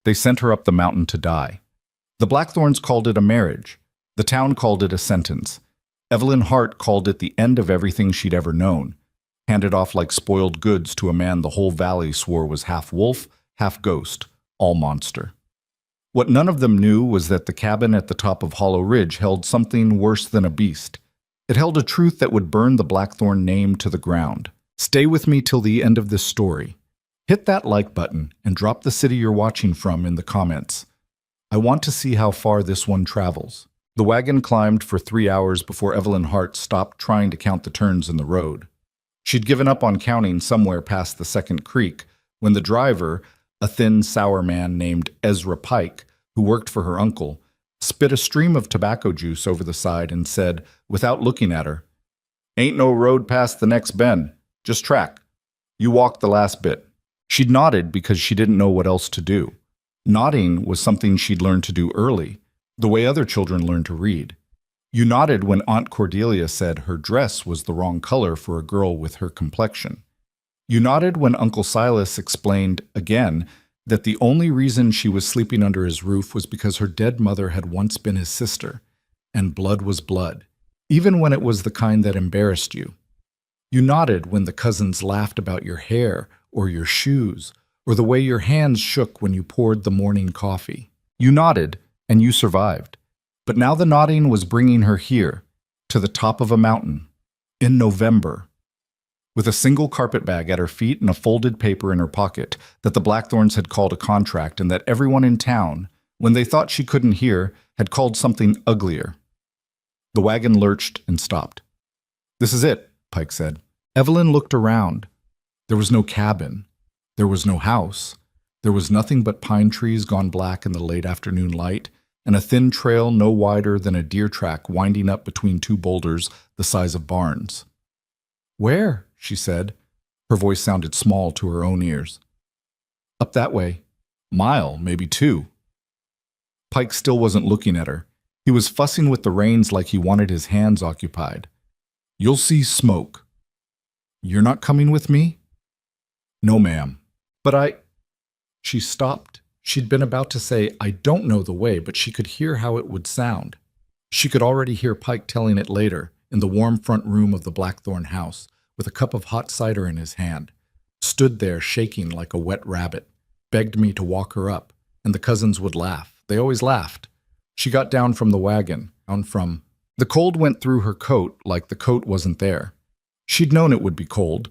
They sent her up the mountain to die. The Blackthorns called it a marriage. The town called it a sentence. Evelyn Hart called it the end of everything she'd ever known, handed off like spoiled goods to a man the whole valley swore was half wolf, half ghost, all monster. What none of them knew was that the cabin at the top of Hollow Ridge held something worse than a beast. It held a truth that would burn the Blackthorn name to the ground. Stay with me till the end of this story. Hit that like button and drop the city you're watching from in the comments. I want to see how far this one travels. The wagon climbed for 3 hours before Evelyn Hart stopped trying to count the turns in the road. She'd given up on counting somewhere past the second creek when the driver, a thin, sour man named Ezra Pike, who worked for her uncle, spit a stream of tobacco juice over the side and said, without looking at her, "Ain't no road past the next bend, just track. You walk the last bit." She'd nodded because she didn't know what else to do. Nodding was something she'd learned to do early, the way other children learn to read. You nodded when Aunt Cordelia said her dress was the wrong color for a girl with her complexion. You nodded when Uncle Silas explained, again, that the only reason she was sleeping under his roof was because her dead mother had once been his sister, and blood was blood, even when it was the kind that embarrassed you. You nodded when the cousins laughed about your hair or your shoes, or the way your hands shook when you poured the morning coffee. You nodded, and you survived. But now the nodding was bringing her here, to the top of a mountain, in November, with a single carpetbag at her feet and a folded paper in her pocket that the Blackthorns had called a contract and that everyone in town, when they thought she couldn't hear, had called something uglier. The wagon lurched and stopped. "This is it," Pike said. Evelyn looked around. There was no cabin. There was no house. There was nothing but pine trees gone black in the late afternoon light, and a thin trail no wider than a deer track winding up between two boulders the size of barns. "Where?" she said. Her voice sounded small to her own ears. "Up that way. Mile, maybe 2. Pike still wasn't looking at her. He was fussing with the reins like he wanted his hands occupied. "You'll see smoke." "You're not coming with me?" "No, ma'am." "But She stopped. She'd been about to say, "I don't know the way," but she could hear how it would sound. She could already hear Pike telling it later, in the warm front room of the Blackthorn house, with a cup of hot cider in his hand. Stood there shaking like a wet rabbit, begged me to walk her up, and the cousins would laugh. They always laughed. She got down from the wagon, The cold went through her coat like the coat wasn't there. She'd known it would be cold.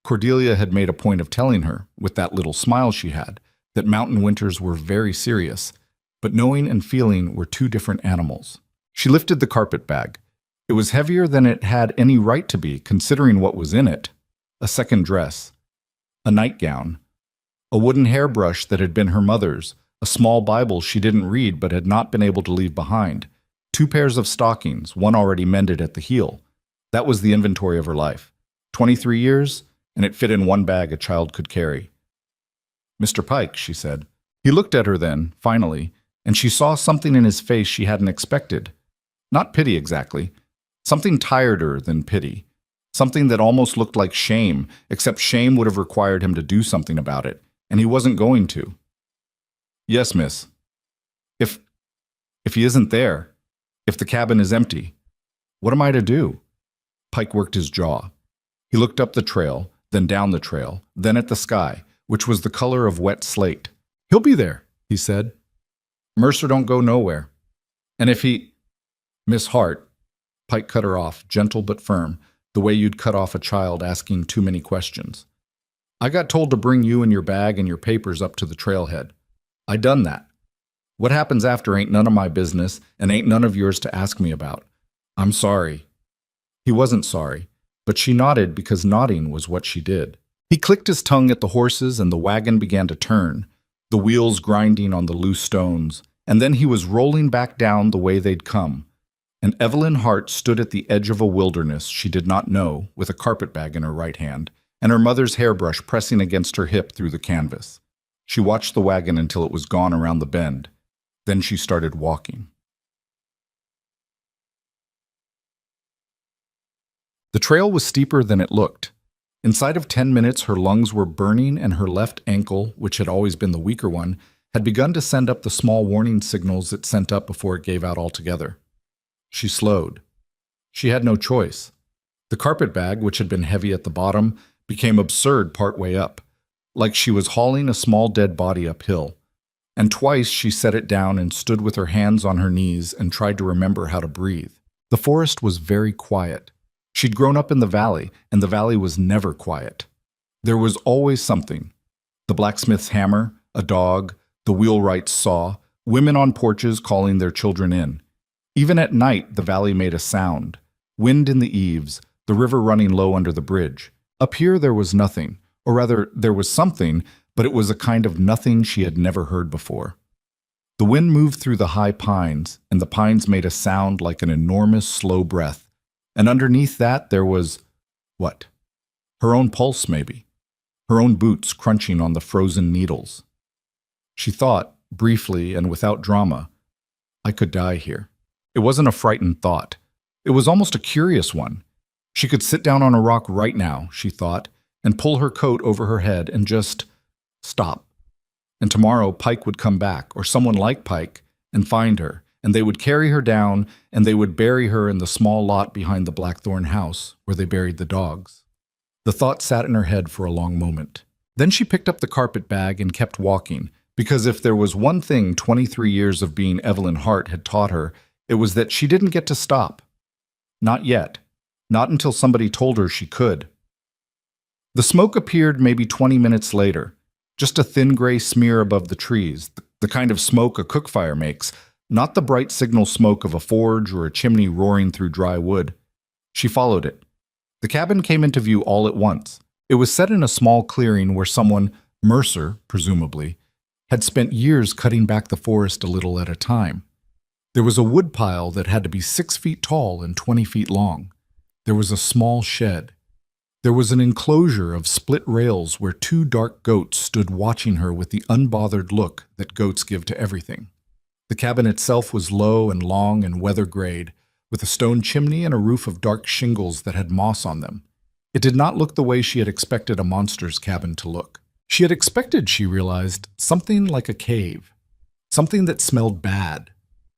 Cordelia had made a point of telling her, with that little smile she had, that mountain winters were very serious, but knowing and feeling were two different animals. She lifted the carpet bag. It was heavier than it had any right to be, considering what was in it. A second dress, a nightgown, a wooden hairbrush that had been her mother's, a small Bible she didn't read but had not been able to leave behind, 2 pairs of stockings, one already mended at the heel. That was the inventory of her life. 23 years, and it fit in one bag a child could carry. "Mr. Pike," she said. He looked at her then, finally, and she saw something in his face she hadn't expected. Not pity exactly. Something tireder than pity. Something that almost looked like shame, except shame would have required him to do something about it, and he wasn't going to. "Yes, miss. If he isn't there, if the cabin is empty, what am I to do?" Pike worked his jaw. He looked up the trail, then down the trail, then at the sky, which was the color of wet slate. "He'll be there," he said. "Mercer don't go nowhere. And if he—" "Miss Hart," Pike cut her off, gentle but firm, the way you'd cut off a child asking too many questions. "I got told to bring you and your bag and your papers up to the trailhead. I done that. What happens after ain't none of my business and ain't none of yours to ask me about. I'm sorry." He wasn't sorry, but she nodded because nodding was what she did. He clicked his tongue at the horses and the wagon began to turn, the wheels grinding on the loose stones, and then he was rolling back down the way they'd come. And Evelyn Hart stood at the edge of a wilderness she did not know, with a carpetbag in her right hand, and her mother's hairbrush pressing against her hip through the canvas. She watched the wagon until it was gone around the bend. Then she started walking. The trail was steeper than it looked. Inside of 10 minutes, her lungs were burning and her left ankle, which had always been the weaker one, had begun to send up the small warning signals it sent up before it gave out altogether. She slowed. She had no choice. The carpet bag, which had been heavy at the bottom, became absurd partway up, like she was hauling a small dead body uphill. And twice she set it down and stood with her hands on her knees and tried to remember how to breathe. The forest was very quiet. She'd grown up in the valley, and the valley was never quiet. There was always something. The blacksmith's hammer, a dog, the wheelwright's saw, women on porches calling their children in. Even at night, the valley made a sound. Wind in the eaves, the river running low under the bridge. Up here there was nothing, or rather, there was something, but it was a kind of nothing she had never heard before. The wind moved through the high pines, and the pines made a sound like an enormous, slow breath. And underneath that there was, what? Her own pulse, maybe. Her own boots crunching on the frozen needles. She thought, briefly and without drama, I could die here. It wasn't a frightened thought. It was almost a curious one. She could sit down on a rock right now, she thought, and pull her coat over her head and just stop. And tomorrow Pike would come back, or someone like Pike, and find her, and they would carry her down, and they would bury her in the small lot behind the Blackthorn house, where they buried the dogs. The thought sat in her head for a long moment. Then she picked up the carpet bag and kept walking, because if there was one thing 23 years of being Evelyn Hart had taught her, it was that she didn't get to stop. Not yet. Not until somebody told her she could. The smoke appeared maybe 20 minutes later, just a thin gray smear above the trees, the kind of smoke a cook fire makes, not the bright signal smoke of a forge or a chimney roaring through dry wood. She followed it. The cabin came into view all at once. It was set in a small clearing where someone, Mercer, presumably, had spent years cutting back the forest a little at a time. There was a wood pile that had to be 6 feet tall and 20 feet long. There was a small shed. There was an enclosure of split rails where 2 dark goats stood watching her with the unbothered look that goats give to everything. The cabin itself was low and long and weather-grayed, with a stone chimney and a roof of dark shingles that had moss on them. It did not look the way she had expected a monster's cabin to look. She had expected, she realized, something like a cave. Something that smelled bad.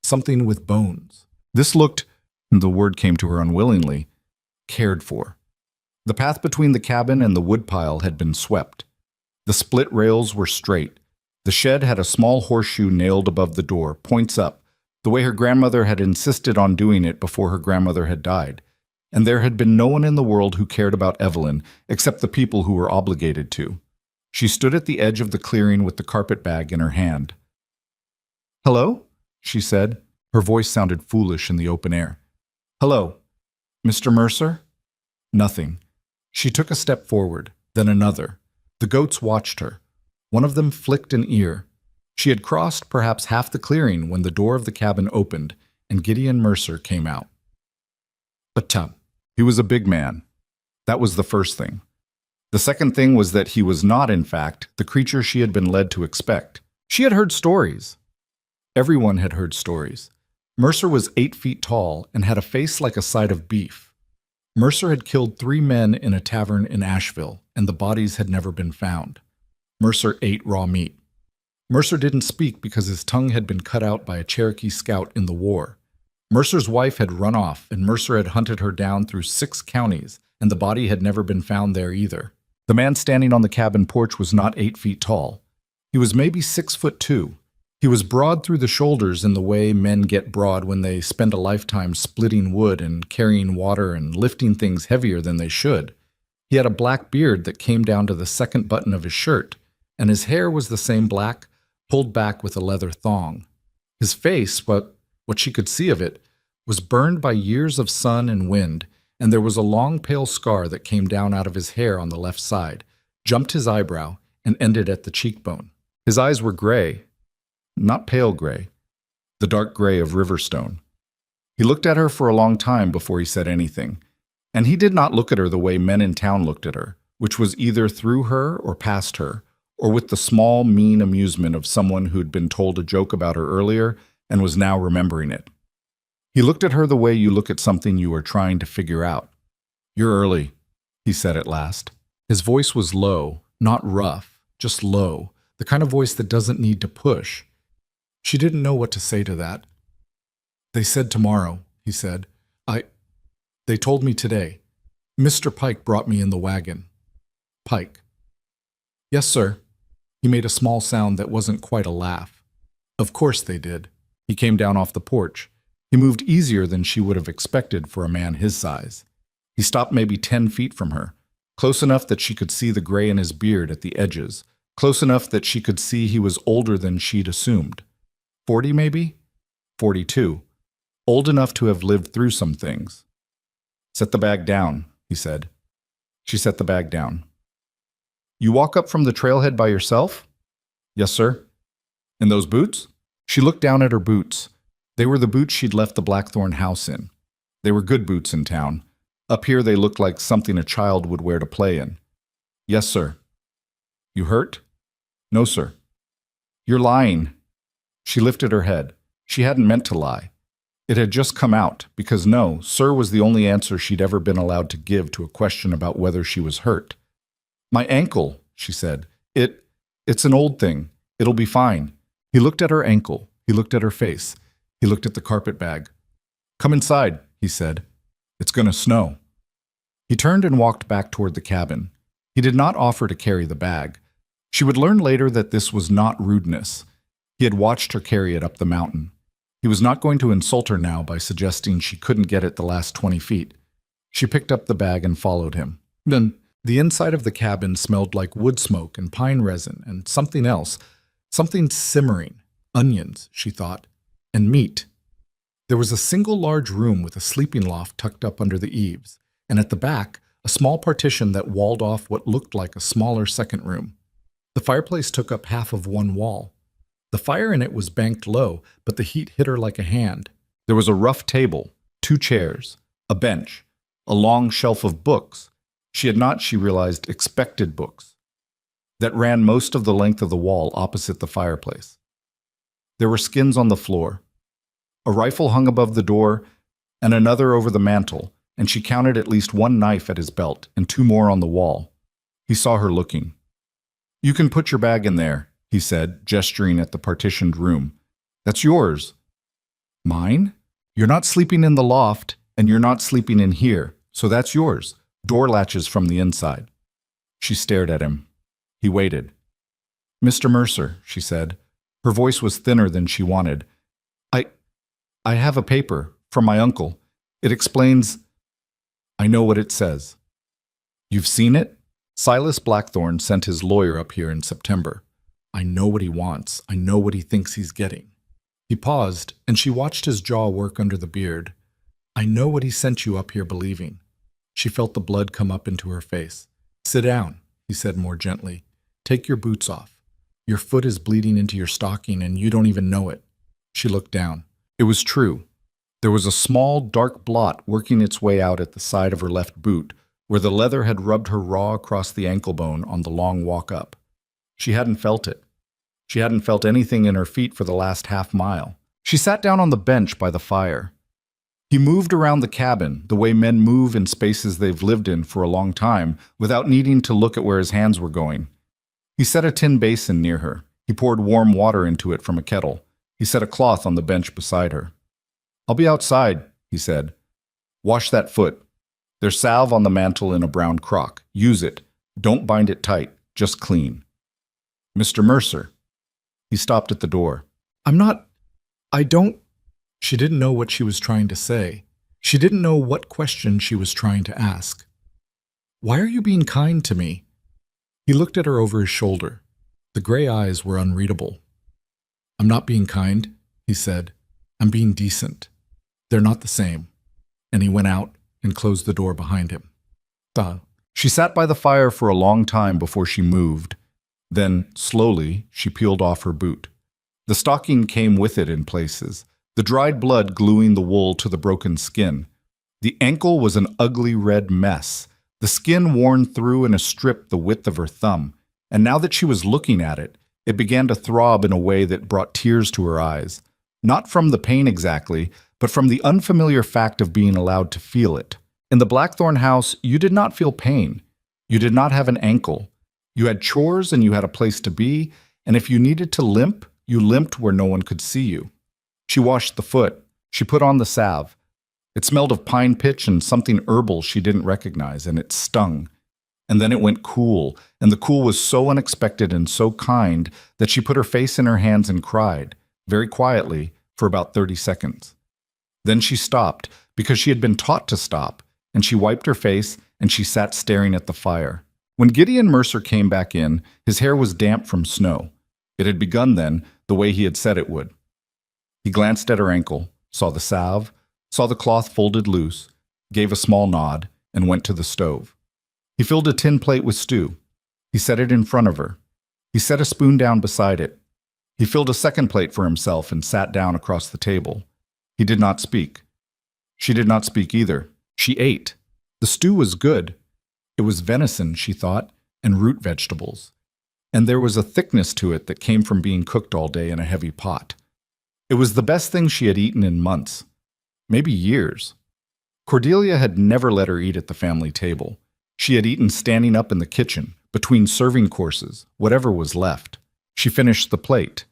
Something with bones. This looked, the word came to her unwillingly, cared for. The path between the cabin and the woodpile had been swept. The split rails were straight. The shed had a small horseshoe nailed above the door, points up, the way her grandmother had insisted on doing it before her grandmother had died. And there had been no one in the world who cared about Evelyn, except the people who were obligated to. She stood at the edge of the clearing with the carpet bag in her hand. "Hello?" she said. Her voice sounded foolish in the open air. "Hello. Mr. Mercer?" Nothing. She took a step forward, then another. The goats watched her. One of them flicked an ear. She had crossed perhaps half the clearing when the door of the cabin opened, and Gideon Mercer came out. But he was a big man. That was the first thing. The second thing was that he was not, in fact, the creature she had been led to expect. She had heard stories. Everyone had heard stories. Mercer was 8 feet tall and had a face like a side of beef. Mercer had killed 3 men in a tavern in Asheville, and the bodies had never been found. Mercer ate raw meat. Mercer didn't speak because his tongue had been cut out by a Cherokee scout in the war. Mercer's wife had run off, and Mercer had hunted her down through 6 counties, and the body had never been found there either. The man standing on the cabin porch was not 8 feet tall. He was maybe 6'2". He was broad through the shoulders in the way men get broad when they spend a lifetime splitting wood and carrying water and lifting things heavier than they should. He had a black beard that came down to the second button of his shirt, and his hair was the same black, pulled back with a leather thong. His face, what she could see of it, was burned by years of sun and wind, and there was a long pale scar that came down out of his hair on the left side, jumped his eyebrow, and ended at the cheekbone. His eyes were gray. Not pale gray, the dark gray of Riverstone. He looked at her for a long time before he said anything, and he did not look at her the way men in town looked at her, which was either through her or past her, or with the small, mean amusement of someone who'd been told a joke about her earlier and was now remembering it. He looked at her the way you look at something you are trying to figure out. "You're early," he said at last. His voice was low, not rough, just low, the kind of voice that doesn't need to push. She didn't know what to say to that. "They said tomorrow," he said. They told me today. Mr. Pike brought me in the wagon." "Pike." "Yes, sir." He made a small sound that wasn't quite a laugh. "Of course they did." He came down off the porch. He moved easier than she would have expected for a man his size. He stopped maybe 10 feet from her, close enough that she could see the gray in his beard at the edges, close enough that she could see he was older than she'd assumed. 40 maybe? 42. Old enough to have lived through some things. "Set the bag down," he said. She set the bag down. "You walk up from the trailhead by yourself?" "Yes, sir." "In those boots?" She looked down at her boots. They were the boots she'd left the Blackthorn house in. They were good boots in town. Up here they looked like something a child would wear to play in. "Yes, sir." "You hurt?" "No, sir." "You're lying." She lifted her head. She hadn't meant to lie. It had just come out, because no, sir was the only answer she'd ever been allowed to give to a question about whether she was hurt. "My ankle," she said. It's an old thing. It'll be fine." He looked at her ankle. He looked at her face. He looked at the carpet bag. "Come inside," he said. "It's going to snow." He turned and walked back toward the cabin. He did not offer to carry the bag. She would learn later that this was not rudeness. He had watched her carry it up the mountain. He was not going to insult her now by suggesting she couldn't get it the last 20 feet. She picked up the bag and followed him. Then the inside of the cabin smelled like wood smoke and pine resin and something else, something simmering. Onions, she thought, and meat. There was a single large room with a sleeping loft tucked up under the eaves, and at the back, a small partition that walled off what looked like a smaller second room. The fireplace took up half of one wall. The fire in it was banked low, but the heat hit her like a hand. There was a rough table, 2 chairs, a bench, a long shelf of books. She had not, she realized, expected books, that ran most of the length of the wall opposite the fireplace. There were skins on the floor. A rifle hung above the door, and another over the mantel, and she counted at least 1 knife at his belt and 2 more on the wall. He saw her looking. "You can put your bag in there," he said, gesturing at the partitioned room. "That's yours." "Mine? You're not sleeping in the loft, and you're not sleeping in here, so that's yours. Door latches from the inside." She stared at him. He waited. "Mr. Mercer," she said. Her voice was thinner than she wanted. I have a paper from my uncle. It explains—" "I know what it says." "You've seen it?" "Silas Blackthorn sent his lawyer up here in September. I know what he wants. I know what he thinks he's getting." He paused, and she watched his jaw work under the beard. "I know what he sent you up here believing." She felt the blood come up into her face. "Sit down," he said more gently. "Take your boots off. Your foot is bleeding into your stocking, and you don't even know it." She looked down. It was true. There was a small, dark blot working its way out at the side of her left boot, where the leather had rubbed her raw across the ankle bone on the long walk up. She hadn't felt it. She hadn't felt anything in her feet for the last half mile. She sat down on the bench by the fire. He moved around the cabin, the way men move in spaces they've lived in for a long time, without needing to look at where his hands were going. He set a tin basin near her. He poured warm water into it from a kettle. He set a cloth on the bench beside her. "I'll be outside," he said. "Wash that foot. There's salve on the mantel in a brown crock. Use it. Don't bind it tight. Just clean." "Mr. Mercer." He stopped at the door. I don't—" She didn't know what she was trying to say. She didn't know what question she was trying to ask. "Why are you being kind to me?" He looked at her over his shoulder. The gray eyes were unreadable. "I'm not being kind," he said. "I'm being decent. They're not the same." And he went out and closed the door behind him. She sat by the fire for a long time before she moved. Then, slowly, she peeled off her boot. The stocking came with it in places, the dried blood gluing the wool to the broken skin. The ankle was an ugly red mess, the skin worn through in a strip the width of her thumb, and now that she was looking at it, it began to throb in a way that brought tears to her eyes, not from the pain exactly, but from the unfamiliar fact of being allowed to feel it. In the Blackthorn house, you did not feel pain. You did not have an ankle. You had chores and you had a place to be, and if you needed to limp, you limped where no one could see you. She washed the foot. She put on the salve. It smelled of pine pitch and something herbal she didn't recognize, and it stung. And then it went cool, and the cool was so unexpected and so kind that she put her face in her hands and cried, very quietly, for about 30 seconds. Then she stopped, because she had been taught to stop, and she wiped her face, and she sat staring at the fire. When Gideon Mercer came back in, his hair was damp from snow. It had begun then, the way he had said it would. He glanced at her ankle, saw the salve, saw the cloth folded loose, gave a small nod, and went to the stove. He filled a tin plate with stew. He set it in front of her. He set a spoon down beside it. He filled a second plate for himself and sat down across the table. He did not speak. She did not speak either. She ate. The stew was good. It was venison, she thought, and root vegetables. And there was a thickness to it that came from being cooked all day in a heavy pot. It was the best thing she had eaten in months, maybe years. Cordelia had never let her eat at the family table. She had eaten standing up in the kitchen, between serving courses, whatever was left. She finished the plate.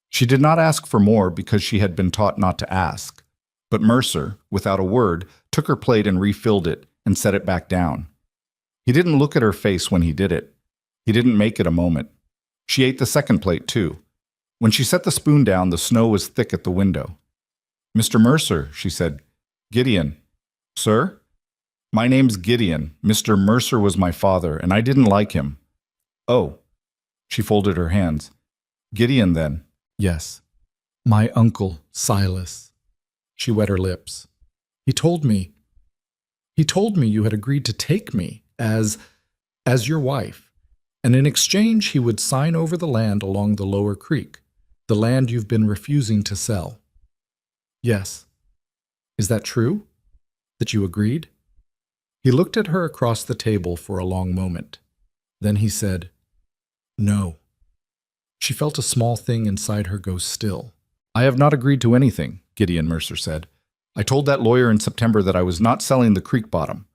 She did not ask for more because she had been taught not to ask. But Mercer, without a word, took her plate and refilled it and set it back down. He didn't look at her face when he did it. He didn't make it a moment. She ate the second plate, too. When she set the spoon down, the snow was thick at the window. "Mr. Mercer," she said. "Gideon." "Sir?" "My name's Gideon. Mr. Mercer was my father, and I didn't like him." "Oh." She folded her hands. "Gideon, then?" "Yes. My uncle, Silas." She wet her lips. He told me you had agreed to take me as your wife, and in exchange he would sign over the land along the lower creek, the land you've been refusing to sell." "Yes." "Is that true? That you agreed?" He looked at her across the table for a long moment. Then he said, "No." She felt a small thing inside her go still. "I have not agreed to anything," Gideon Mercer said. "I told that lawyer in September that I was not selling the creek bottom.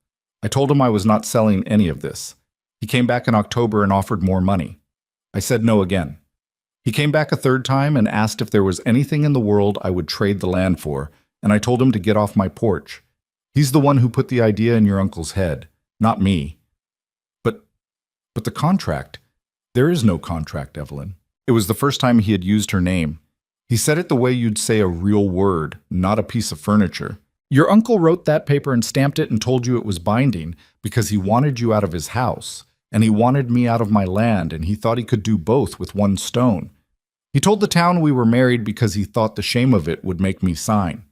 I told him I was not selling any of this. He came back in October and offered more money. I said no again. He came back a third time and asked if there was anything in the world I would trade the land for, and I told him to get off my porch. He's the one who put the idea in your uncle's head, not me." But the contract. There is no contract, Evelyn. It was the first time he had used her name. He said it the way you'd say a real word, not a piece of furniture. Your uncle wrote that paper and stamped it and told you it was binding because he wanted you out of his house, and he wanted me out of my land, and he thought he could do both with one stone. He told the town we were married because he thought the shame of it would make me sign.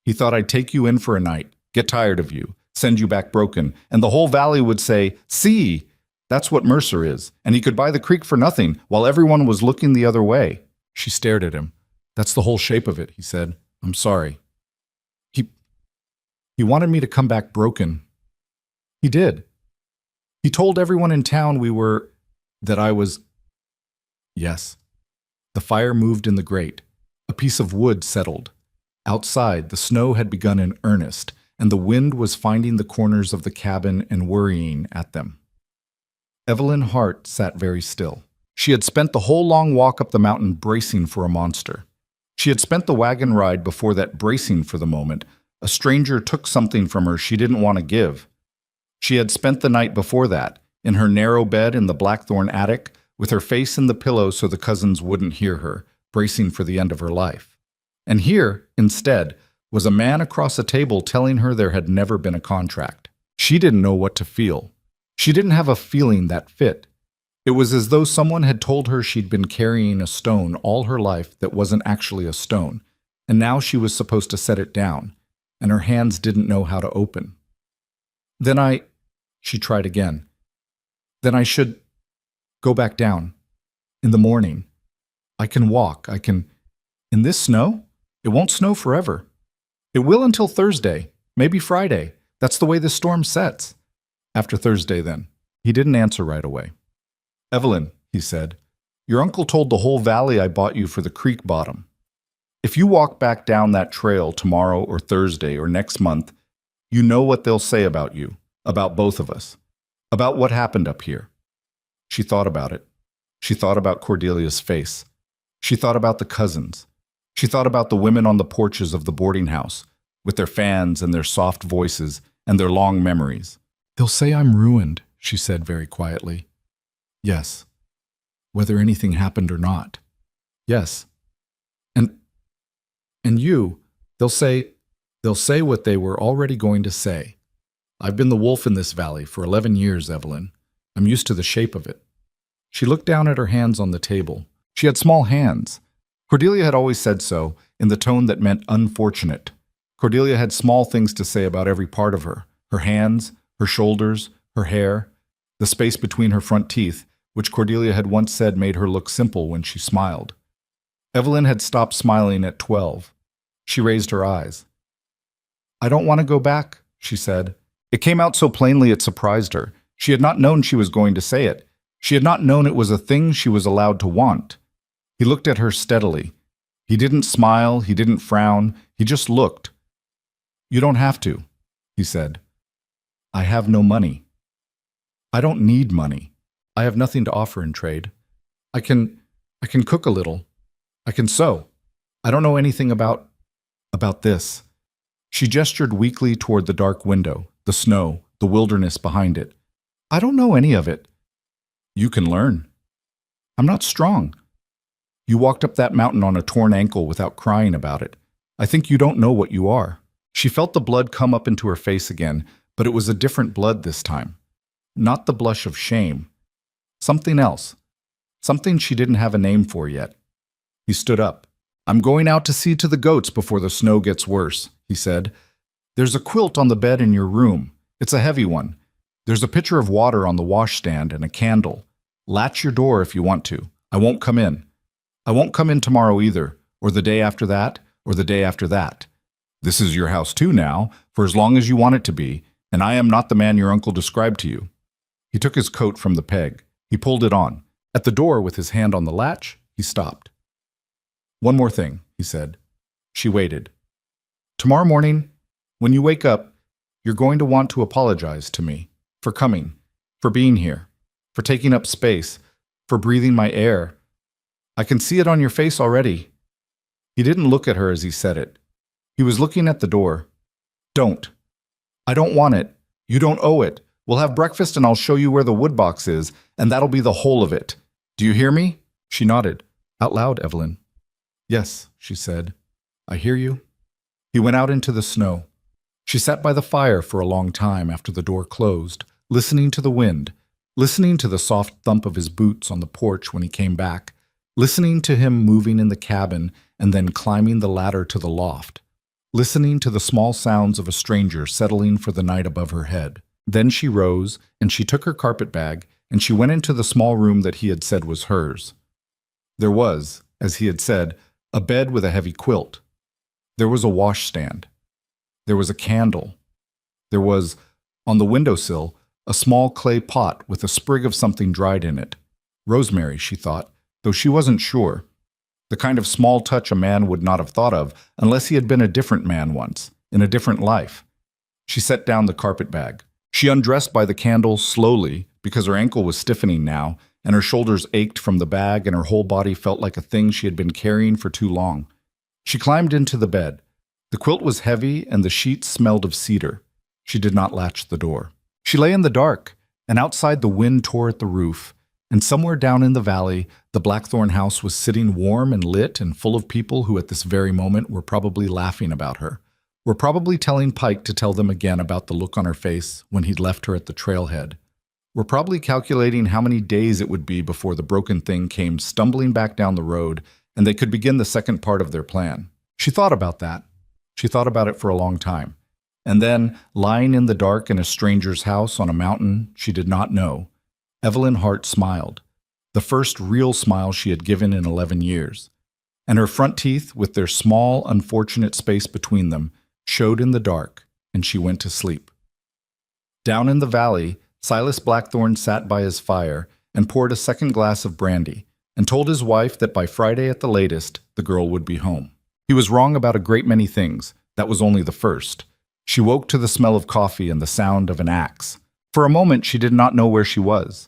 He thought I'd take you in for a night, get tired of you, send you back broken, and the whole valley would say, "See, that's what Mercer is," and he could buy the creek for nothing while everyone was looking the other way. She stared at him. "That's the whole shape of it," he said. "I'm sorry." He wanted me to come back broken. He did. He told everyone in town that I was... Yes. The fire moved in the grate. A piece of wood settled. Outside, the snow had begun in earnest, and the wind was finding the corners of the cabin and worrying at them. Evelyn Hart sat very still. She had spent the whole long walk up the mountain bracing for a monster. She had spent the wagon ride before that bracing for the moment. A stranger took something from her she didn't want to give. She had spent the night before that, in her narrow bed in the Blackthorn attic, with her face in the pillow so the cousins wouldn't hear her, bracing for the end of her life. And here, instead, was a man across a table telling her there had never been a contract. She didn't know what to feel. She didn't have a feeling that fit. It was as though someone had told her she'd been carrying a stone all her life that wasn't actually a stone, and now she was supposed to set it down, and her hands didn't know how to open. She tried again. "Then I should go back down. In the morning. I can walk, In this snow? It won't snow forever. It will until Thursday, maybe Friday. That's the way the storm sets. After Thursday, then." He didn't answer right away. "Evelyn," he said, "your uncle told the whole valley I bought you for the creek bottom. If you walk back down that trail tomorrow or Thursday or next month, you know what they'll say about you, about both of us, about what happened up here." She thought about it. She thought about Cordelia's face. She thought about the cousins. She thought about the women on the porches of the boarding house, with their fans and their soft voices and their long memories. "They'll say I'm ruined," she said very quietly. "Yes. Whether anything happened or not. Yes. And you, they'll say what they were already going to say. I've been the wolf in this valley for 11 years, Evelyn. I'm used to the shape of it." She looked down at her hands on the table. She had small hands. Cordelia had always said so, in the tone that meant unfortunate. Cordelia had small things to say about every part of her: her hands, her shoulders, her hair, the space between her front teeth, which Cordelia had once said made her look simple when she smiled. Evelyn had stopped smiling at 12. She raised her eyes. "I don't want to go back," she said. It came out so plainly it surprised her. She had not known she was going to say it. She had not known it was a thing she was allowed to want. He looked at her steadily. He didn't smile, he didn't frown, he just looked. "You don't have to," he said. "I have no money. I don't need money. I have nothing to offer in trade. I can cook a little. I can sew. I don't know anything about this." She gestured weakly toward the dark window, the snow, the wilderness behind it. "I don't know any of it." "You can learn." "I'm not strong." "You walked up that mountain on a torn ankle without crying about it. I think you don't know what you are." She felt the blood come up into her face again, but it was a different blood this time. Not the blush of shame. Something else. Something she didn't have a name for yet. He stood up. "I'm going out to see to the goats before the snow gets worse," he said. "There's a quilt on the bed in your room. It's a heavy one. There's a pitcher of water on the washstand and a candle. Latch your door if you want to. I won't come in. I won't come in tomorrow either, or the day after that, or the day after that. This is your house too now, for as long as you want it to be, and I am not the man your uncle described to you." He took his coat from the peg. He pulled it on. At the door, with his hand on the latch, he stopped. "One more thing," he said. She waited. "Tomorrow morning, when you wake up, you're going to want to apologize to me for coming, for being here, for taking up space, for breathing my air. I can see it on your face already." He didn't look at her as he said it. He was looking at the door. "Don't. I don't want it. You don't owe it. We'll have breakfast and I'll show you where the wood box is, and that'll be the whole of it. Do you hear me?" She nodded. "Out loud, Evelyn." "Yes," she said. "I hear you." He went out into the snow. She sat by the fire for a long time after the door closed, listening to the wind, listening to the soft thump of his boots on the porch when he came back, listening to him moving in the cabin and then climbing the ladder to the loft, listening to the small sounds of a stranger settling for the night above her head. Then she rose, and she took her carpetbag, and she went into the small room that he had said was hers. There was, as he had said, a bed with a heavy quilt. There was a washstand. There was a candle. There was, on the windowsill, a small clay pot with a sprig of something dried in it. Rosemary, she thought, though she wasn't sure. The kind of small touch a man would not have thought of unless he had been a different man once, in a different life. She set down the carpetbag. She undressed by the candle slowly because her ankle was stiffening now, and her shoulders ached from the bag and her whole body felt like a thing she had been carrying for too long. She climbed into the bed. The quilt was heavy and the sheets smelled of cedar. She did not latch the door. She lay in the dark, and outside the wind tore at the roof, and somewhere down in the valley, the Blackthorn house was sitting warm and lit and full of people who at this very moment were probably laughing about her, were probably telling Pike to tell them again about the look on her face when he'd left her at the trailhead, were probably calculating how many days it would be before the broken thing came stumbling back down the road and they could begin the second part of their plan. She thought about that. She thought about it for a long time. And then, lying in the dark in a stranger's house on a mountain she did not know, Evelyn Hart smiled, the first real smile she had given in 11 years. And her front teeth, with their small, unfortunate space between them, showed in the dark, and she went to sleep. Down in the valley, Silas Blackthorn sat by his fire and poured a second glass of brandy, and told his wife that by Friday at the latest, the girl would be home. He was wrong about a great many things. That was only the first. She woke to the smell of coffee and the sound of an axe. For a moment, she did not know where she was.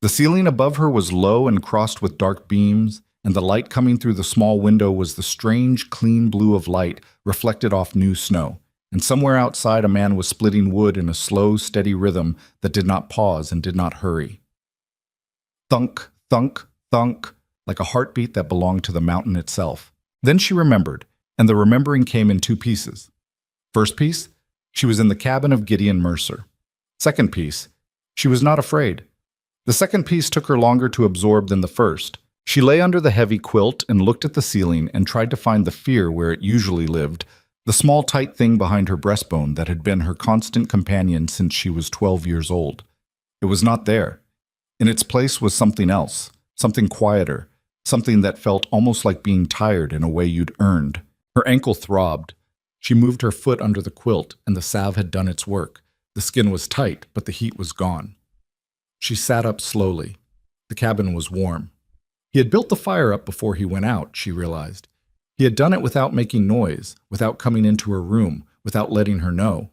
The ceiling above her was low and crossed with dark beams, and the light coming through the small window was the strange, clean blue of light reflected off new snow. And somewhere outside a man was splitting wood in a slow, steady rhythm that did not pause and did not hurry. Thunk, thunk, thunk, like a heartbeat that belonged to the mountain itself. Then she remembered, and the remembering came in two pieces. First piece, she was in the cabin of Gideon Mercer. Second piece, she was not afraid. The second piece took her longer to absorb than the first. She lay under the heavy quilt and looked at the ceiling and tried to find the fear where it usually lived, the small tight thing behind her breastbone that had been her constant companion since she was 12 years old. It was not there. In its place was something else, something quieter, something that felt almost like being tired in a way you'd earned. Her ankle throbbed. She moved her foot under the quilt, and the salve had done its work. The skin was tight, but the heat was gone. She sat up slowly. The cabin was warm. He had built the fire up before he went out, she realized. He had done it without making noise, without coming into her room, without letting her know.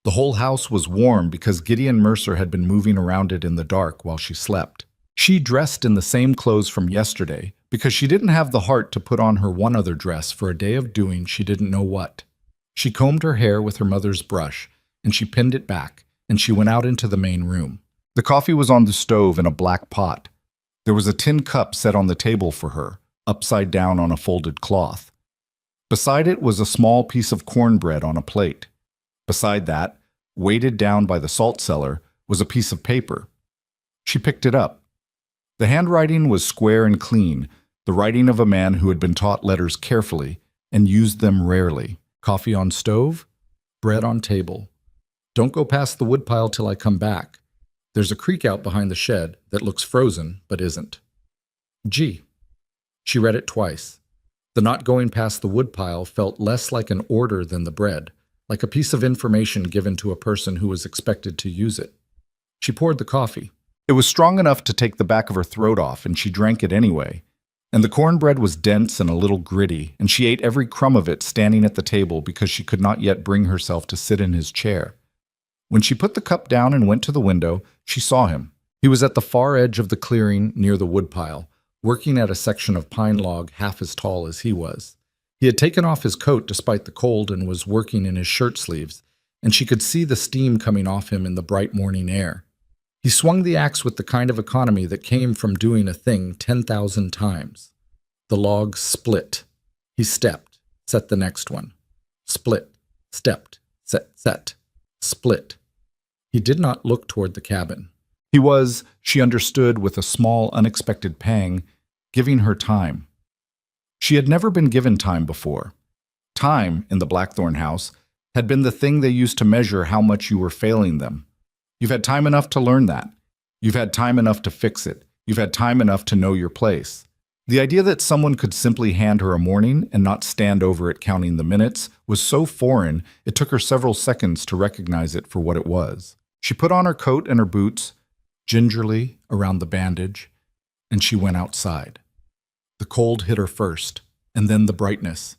The whole house was warm because Gideon Mercer had been moving around it in the dark while she slept. She dressed in the same clothes from yesterday because she didn't have the heart to put on her one other dress for a day of doing she didn't know what. She combed her hair with her mother's brush, and she pinned it back, and she went out into the main room. The coffee was on the stove in a black pot. There was a tin cup set on the table for her, upside down on a folded cloth. Beside it was a small piece of cornbread on a plate. Beside that, weighted down by the salt cellar, was a piece of paper. She picked it up. The handwriting was square and clean, the writing of a man who had been taught letters carefully and used them rarely. Coffee on stove, bread on table. Don't go past the woodpile till I come back. There's a creek out behind the shed that looks frozen but isn't. G. She read it twice. The not going past the woodpile felt less like an order than the bread, like a piece of information given to a person who was expected to use it. She poured the coffee. It was strong enough to take the back of her throat off, and she drank it anyway. And the cornbread was dense and a little gritty, and she ate every crumb of it standing at the table because she could not yet bring herself to sit in his chair. When she put the cup down and went to the window, she saw him. He was at the far edge of the clearing near the woodpile, working at a section of pine log half as tall as he was. He had taken off his coat despite the cold and was working in his shirt sleeves, and she could see the steam coming off him in the bright morning air. He swung the axe with the kind of economy that came from doing a thing 10,000 times. The log split. He stepped, set the next one. Split, stepped, set, split. He did not look toward the cabin. He was, she understood with a small, unexpected pang, giving her time. She had never been given time before. Time, in the Blackthorn house, had been the thing they used to measure how much you were failing them. You've had time enough to learn that. You've had time enough to fix it. You've had time enough to know your place. The idea that someone could simply hand her a morning and not stand over it counting the minutes was so foreign it took her several seconds to recognize it for what it was. She put on her coat and her boots, gingerly around the bandage, and she went outside. The cold hit her first, and then the brightness.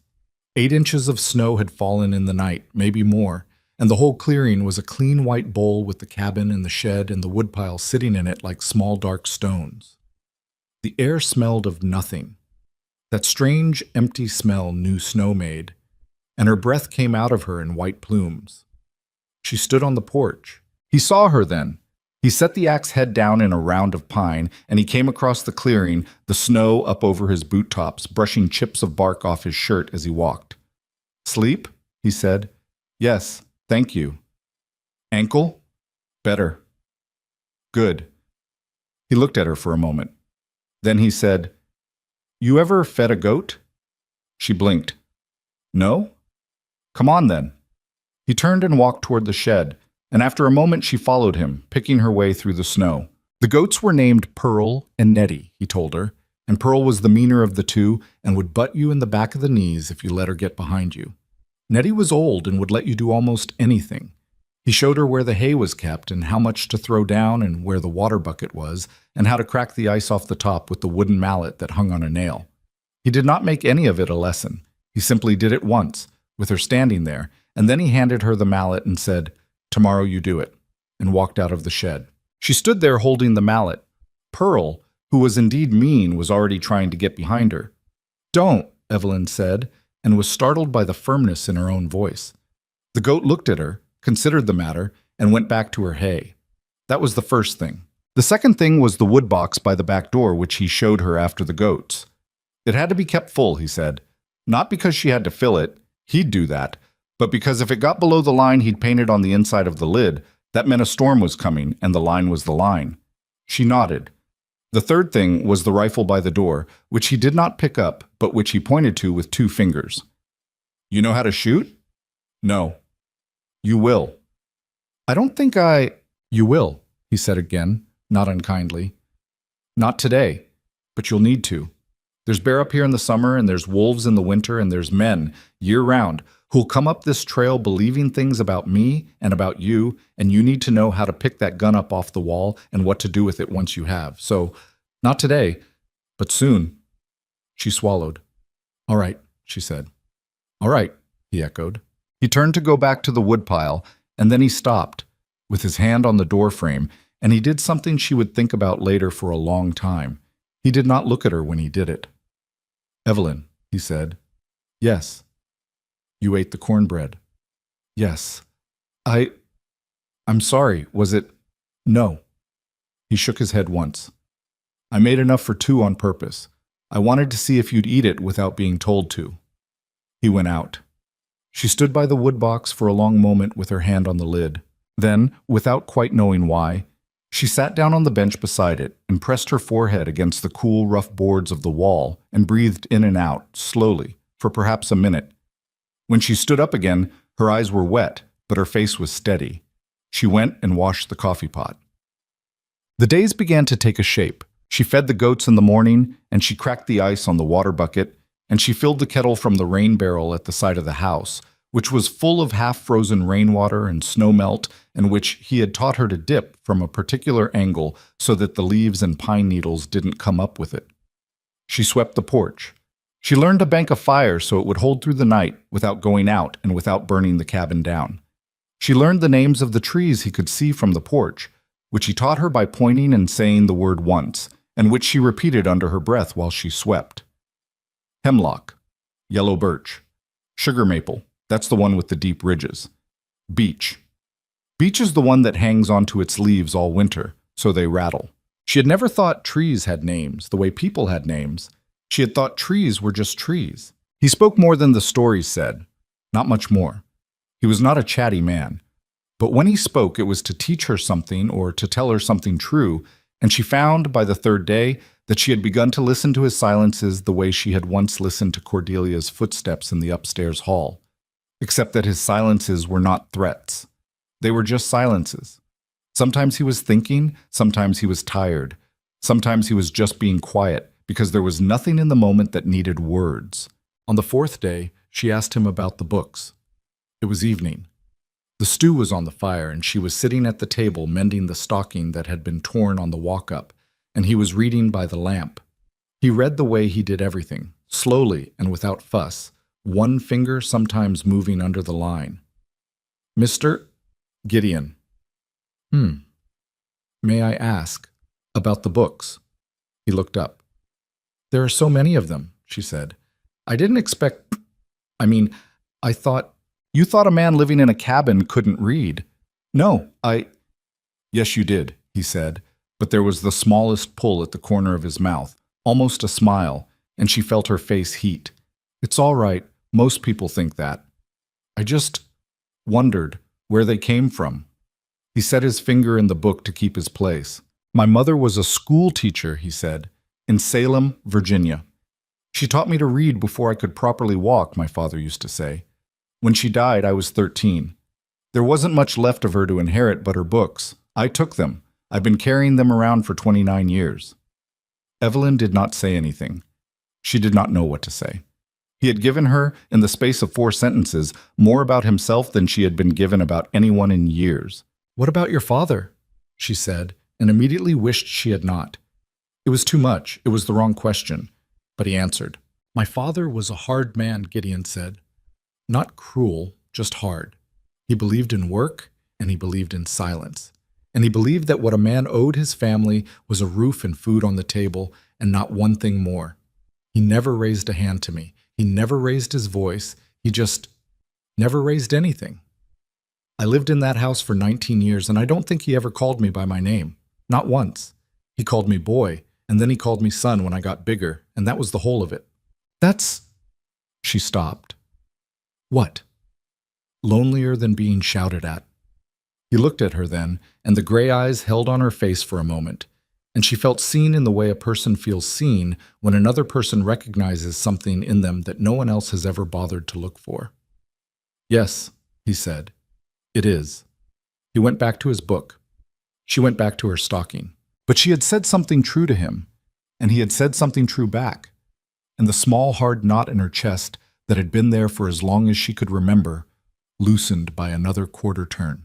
8 inches of snow had fallen in the night, maybe more, and the whole clearing was a clean white bowl with the cabin and the shed and the woodpile sitting in it like small dark stones. The air smelled of nothing, that strange empty smell new snow made, and her breath came out of her in white plumes. She stood on the porch. He saw her then. He set the axe head down in a round of pine, and he came across the clearing, the snow up over his boot tops, brushing chips of bark off his shirt as he walked. "Sleep?" he said. "Yes, thank you." "Ankle?" "Better." "Good." He looked at her for a moment. Then he said, "You ever fed a goat?" She blinked. "No?" "Come on then." He turned and walked toward the shed, and after a moment she followed him, picking her way through the snow. The goats were named Pearl and Nettie, he told her, and Pearl was the meaner of the two and would butt you in the back of the knees if you let her get behind you. Nettie was old and would let you do almost anything. He showed her where the hay was kept and how much to throw down and where the water bucket was and how to crack the ice off the top with the wooden mallet that hung on a nail. He did not make any of it a lesson. He simply did it once, with her standing there, and then he handed her the mallet and said, "Tomorrow you do it," and walked out of the shed. She stood there holding the mallet. Pearl, who was indeed mean, was already trying to get behind her. "Don't," Evelyn said, and was startled by the firmness in her own voice. The goat looked at her, considered the matter, and went back to her hay. That was the first thing. The second thing was the wood box by the back door, which he showed her after the goats. It had to be kept full, he said. Not because she had to fill it, he'd do that, but because if it got below the line he'd painted on the inside of the lid, that meant a storm was coming, and the line was the line. She nodded. The third thing was the rifle by the door, which he did not pick up, but which he pointed to with 2 fingers. "You know how to shoot?" "No." "You will." "I don't think I—" "You will," he said again, not unkindly. "Not today, but you'll need to. There's bear up here in the summer, and there's wolves in the winter, and there's men, year-round, who'll come up this trail believing things about me and about you, and you need to know how to pick that gun up off the wall and what to do with it once you have. So, not today, but soon." She swallowed. "All right," she said. "All right," he echoed. He turned to go back to the woodpile, and then he stopped, with his hand on the door frame, and he did something she would think about later for a long time. He did not look at her when he did it. "Evelyn," he said. "Yes." "You ate the cornbread." "Yes." I'm sorry, was it—" "No." He shook his head once. "I made enough for 2 on purpose. I wanted to see if you'd eat it without being told to." He went out. She stood by the wood box for a long moment with her hand on the lid. Then, without quite knowing why, she sat down on the bench beside it and pressed her forehead against the cool, rough boards of the wall and breathed in and out, slowly, for perhaps a minute. When she stood up again, her eyes were wet, but her face was steady. She went and washed the coffee pot. The days began to take a shape. She fed the goats in the morning, and she cracked the ice on the water bucket, and she filled the kettle from the rain barrel at the side of the house, which was full of half-frozen rainwater and snow melt, and which he had taught her to dip from a particular angle so that the leaves and pine needles didn't come up with it. She swept the porch. She learned to bank a fire so it would hold through the night without going out and without burning the cabin down. She learned the names of the trees he could see from the porch, which he taught her by pointing and saying the word once, and which she repeated under her breath while she swept. Hemlock, yellow birch, sugar maple, that's the one with the deep ridges. Beech. Beech is the one that hangs onto its leaves all winter, so they rattle. She had never thought trees had names, the way people had names. She had thought trees were just trees. He spoke more than the stories said, not much more. He was not a chatty man. But when he spoke, it was to teach her something or to tell her something true, and she found, by the third day, that she had begun to listen to his silences the way she had once listened to Cordelia's footsteps in the upstairs hall, except that his silences were not threats. They were just silences. Sometimes he was thinking, sometimes he was tired, sometimes he was just being quiet, because there was nothing in the moment that needed words. On the 4th day, she asked him about the books. It was evening. The stew was on the fire, and she was sitting at the table mending the stocking that had been torn on the walk-up, and he was reading by the lamp. He read the way he did everything, slowly and without fuss, one finger sometimes moving under the line. "Mr. Gideon." "May I ask about the books?" He looked up. "There are so many of them," she said. "I didn't expect— I thought— You thought a man living in a cabin couldn't read." "No, Yes, you did," he said, but there was the smallest pull at the corner of his mouth, almost a smile, and she felt her face heat. "It's all right. Most people think that. I just wondered where they came from." He set his finger in the book to keep his place. "My mother was a school teacher," he said, "in Salem, Virginia. She taught me to read before I could properly walk," my father used to say. "When she died, I was 13. There wasn't much left of her to inherit but her books. I took them. I've been carrying them around for 29 years. Evelyn did not say anything. She did not know what to say. He had given her, in the space of 4 sentences, more about himself than she had been given about anyone in years. "What about your father?" she said, and immediately wished she had not. It was too much. It was the wrong question. But he answered. "My father was a hard man," Gideon said. "Not cruel, just hard. He believed in work, and he believed in silence. and he believed that what a man owed his family was a roof and food on the table, and not one thing more. He never raised a hand to me. He never raised his voice. He just never raised anything. I lived in that house for 19 years, and I don't think he ever called me by my name. Not once. He called me boy, and then he called me son when I got bigger, and that was the whole of it. That's... She stopped. What? Lonelier than being shouted at. He looked at her then, and the gray eyes held on her face for a moment, and she felt seen in the way a person feels seen when another person recognizes something in them that no one else has ever bothered to look for. Yes, he said. It is. He went back to his book. She went back to her stocking. But she had said something true to him, and he had said something true back, and the small hard knot in her chest that had been there for as long as she could remember loosened by another quarter turn.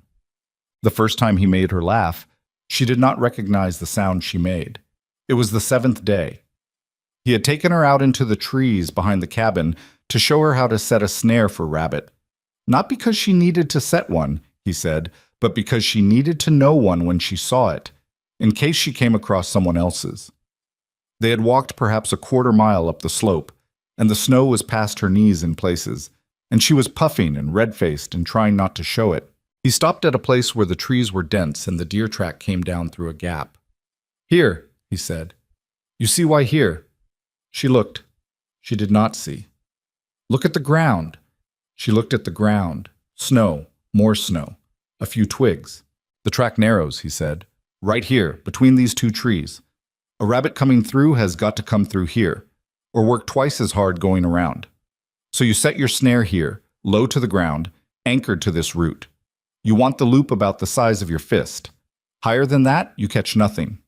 The first time he made her laugh, she did not recognize the sound she made. It was the 7th day. He had taken her out into the trees behind the cabin to show her how to set a snare for Rabbit. Not because she needed to set one, he said, but because she needed to know one when she saw it, in case she came across someone else's. They had walked perhaps a quarter mile up the slope, and the snow was past her knees in places, and she was puffing and red-faced and trying not to show it. He stopped at a place where the trees were dense and the deer track came down through a gap. Here, he said. You see why here? She looked. She did not see. Look at the ground. She looked at the ground. Snow, more snow, a few twigs. The track narrows, he said. Right here, between these two trees. A rabbit coming through has got to come through here, or work twice as hard going around. So you set your snare here, low to the ground, anchored to this root. You want the loop about the size of your fist. Higher than that, you catch nothing.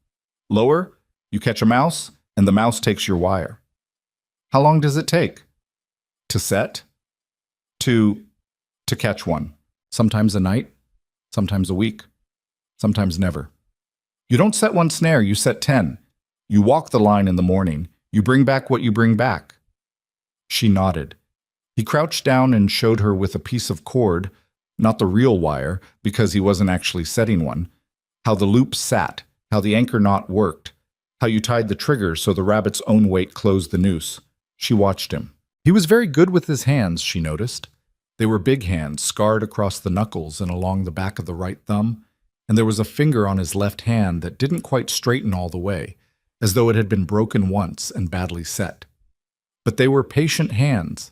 Lower, you catch a mouse, and the mouse takes your wire. How long does it take? To set? To catch one. Sometimes a night, sometimes a week, sometimes never. You don't set one snare, you set 10. You walk the line in the morning. You bring back what you bring back. She nodded. He crouched down and showed her with a piece of cord, not the real wire, because he wasn't actually setting one, how the loop sat, how the anchor knot worked, how you tied the trigger so the rabbit's own weight closed the noose. She watched him. He was very good with his hands, she noticed. They were big hands, scarred across the knuckles and along the back of the right thumb, and there was a finger on his left hand that didn't quite straighten all the way, as though it had been broken once and badly set. But they were patient hands.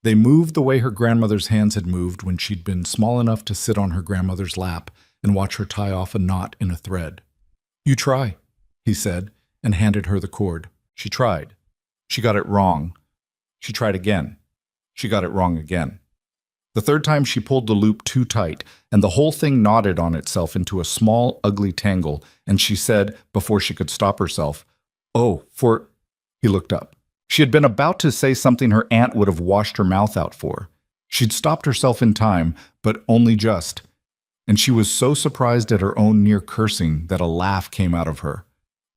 They moved the way her grandmother's hands had moved when she'd been small enough to sit on her grandmother's lap and watch her tie off a knot in a thread. You try, he said, and handed her the cord. She tried. She got it wrong. She tried again. She got it wrong again. The third time she pulled the loop too tight, and the whole thing knotted on itself into a small, ugly tangle, and she said, before she could stop herself, "Oh, for..." He looked up. She had been about to say something her aunt would have washed her mouth out for. She'd stopped herself in time, but only just. And she was so surprised at her own near cursing that a laugh came out of her.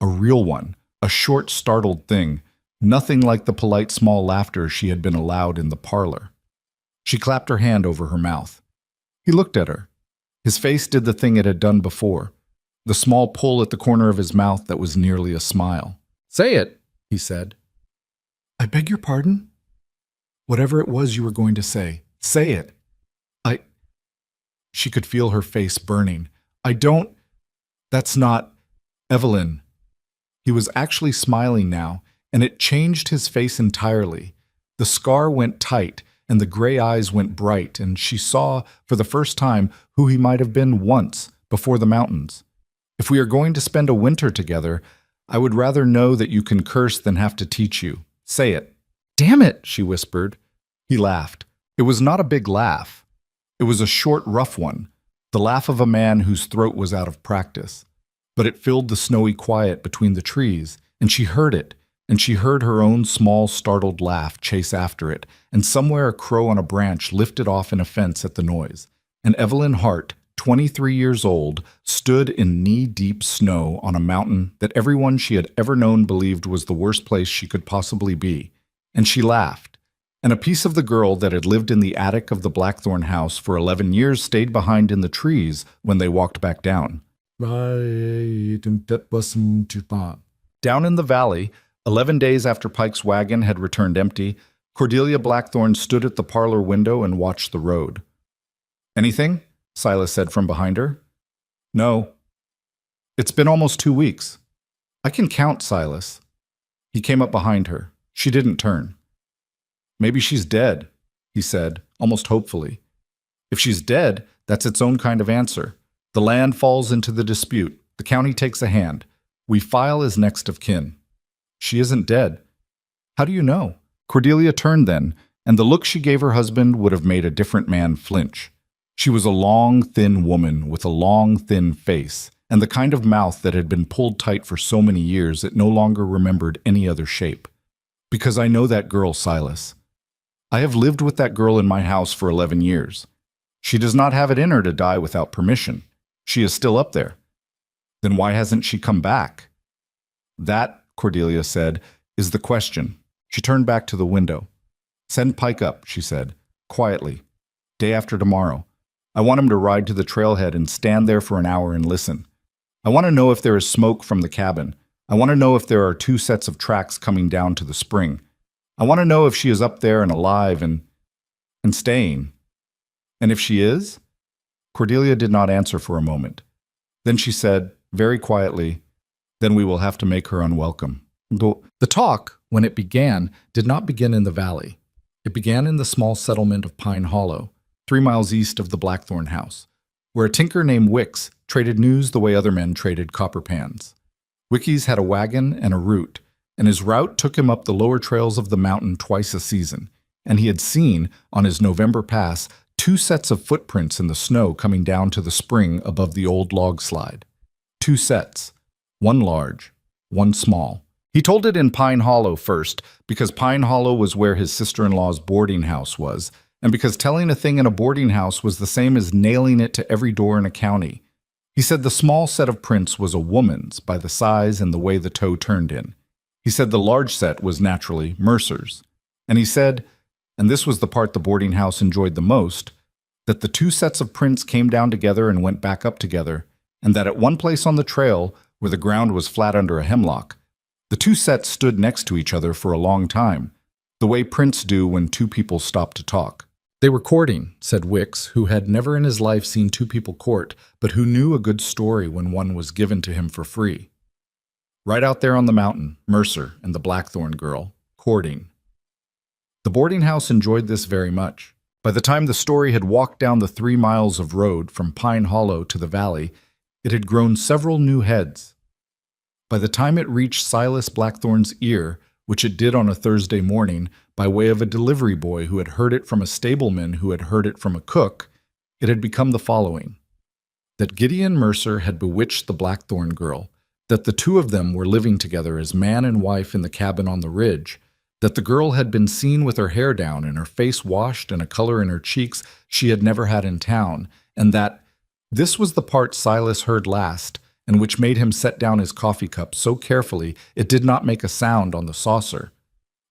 A real one, a short, startled thing, nothing like the polite small laughter she had been allowed in the parlor. She clapped her hand over her mouth. He looked at her. His face did the thing it had done before, the small pull at the corner of his mouth that was nearly a smile. Say it, he said. I beg your pardon? Whatever it was you were going to say it. She could feel her face burning. That's not... Evelyn. He was actually smiling now, and it changed his face entirely. The scar went tight, and the gray eyes went bright, and she saw, for the first time, who he might have been once, before the mountains. If we are going to spend a winter together, I would rather know that you can curse than have to teach you. Say it. Damn it, she whispered. He laughed. It was not a big laugh. It was a short, rough one, the laugh of a man whose throat was out of practice. But it filled the snowy quiet between the trees, and she heard it, and she heard her own small, startled laugh chase after it, and somewhere a crow on a branch lifted off in offense at the noise. And Evelyn Hart, 23 years old, stood in knee-deep snow on a mountain that everyone she had ever known believed was the worst place she could possibly be. And she laughed. And a piece of the girl that had lived in the attic of the Blackthorn house for 11 years stayed behind in the trees when they walked back down. Down in the valley, 11 days after Pike's wagon had returned empty, Cordelia Blackthorne stood at the parlor window and watched the road. "Anything?" Silas said from behind her. "No. It's been almost 2 weeks." "I can count, Silas." He came up behind her. She didn't turn. "Maybe she's dead," he said, almost hopefully. "If she's dead, that's its own kind of answer. The land falls into the dispute. The county takes a hand. We file as next of kin." "She isn't dead." "How do you know?" Cordelia turned then, and the look she gave her husband would have made a different man flinch. She was a long, thin woman with a long, thin face, and the kind of mouth that had been pulled tight for so many years it no longer remembered any other shape. "Because I know that girl, Silas. I have lived with that girl in my house for 11 years. She does not have it in her to die without permission. She is still up there." "Then why hasn't she come back?" "That," Cordelia said, "is the question." She turned back to the window. "Send Pike up," she said, quietly. "Day after tomorrow. I want him to ride to the trailhead and stand there for an hour and listen. I want to know if there is smoke from the cabin. I want to know if there are 2 sets of tracks coming down to the spring. I want to know if she is up there and alive and staying. And if she is?" Cordelia did not answer for a moment. Then she said, very quietly, "Then we will have to make her unwelcome." The talk, when it began, did not begin in the valley. It began in the small settlement of Pine Hollow, 3 miles east of the Blackthorn house, where a tinker named Wicks traded news the way other men traded copper pans. Wickies had a wagon and a route, and his route took him up the lower trails of the mountain twice a season, and he had seen, on his November pass, 2 sets of footprints in the snow coming down to the spring above the old log slide. 2 sets, one large, one small. He told it in Pine Hollow first, because Pine Hollow was where his sister-in-law's boarding house was, and because telling a thing in a boarding house was the same as nailing it to every door in a county. He said the small set of prints was a woman's by the size and the way the toe turned in. He said the large set was naturally Mercer's. And he said, and this was the part the boarding house enjoyed the most, that the 2 sets of prints came down together and went back up together, and that at one place on the trail, where the ground was flat under a hemlock, the 2 sets stood next to each other for a long time, the way prints do when 2 people stop to talk. "They were courting," said Wicks, who had never in his life seen 2 people court, but who knew a good story when one was given to him for free. "Right out there on the mountain, Mercer and the Blackthorn girl, courting." The boarding house enjoyed this very much. By the time the story had walked down the 3 miles of road from Pine Hollow to the valley, it had grown several new heads. By the time it reached Silas Blackthorn's ear, which it did on a Thursday morning, by way of a delivery boy who had heard it from a stableman who had heard it from a cook, it had become the following: that Gideon Mercer had bewitched the Blackthorn girl, that the 2 of them were living together as man and wife in the cabin on the ridge, that the girl had been seen with her hair down and her face washed and a color in her cheeks she had never had in town, and that this was the part Silas heard last, and which made him set down his coffee cup so carefully it did not make a sound on the saucer.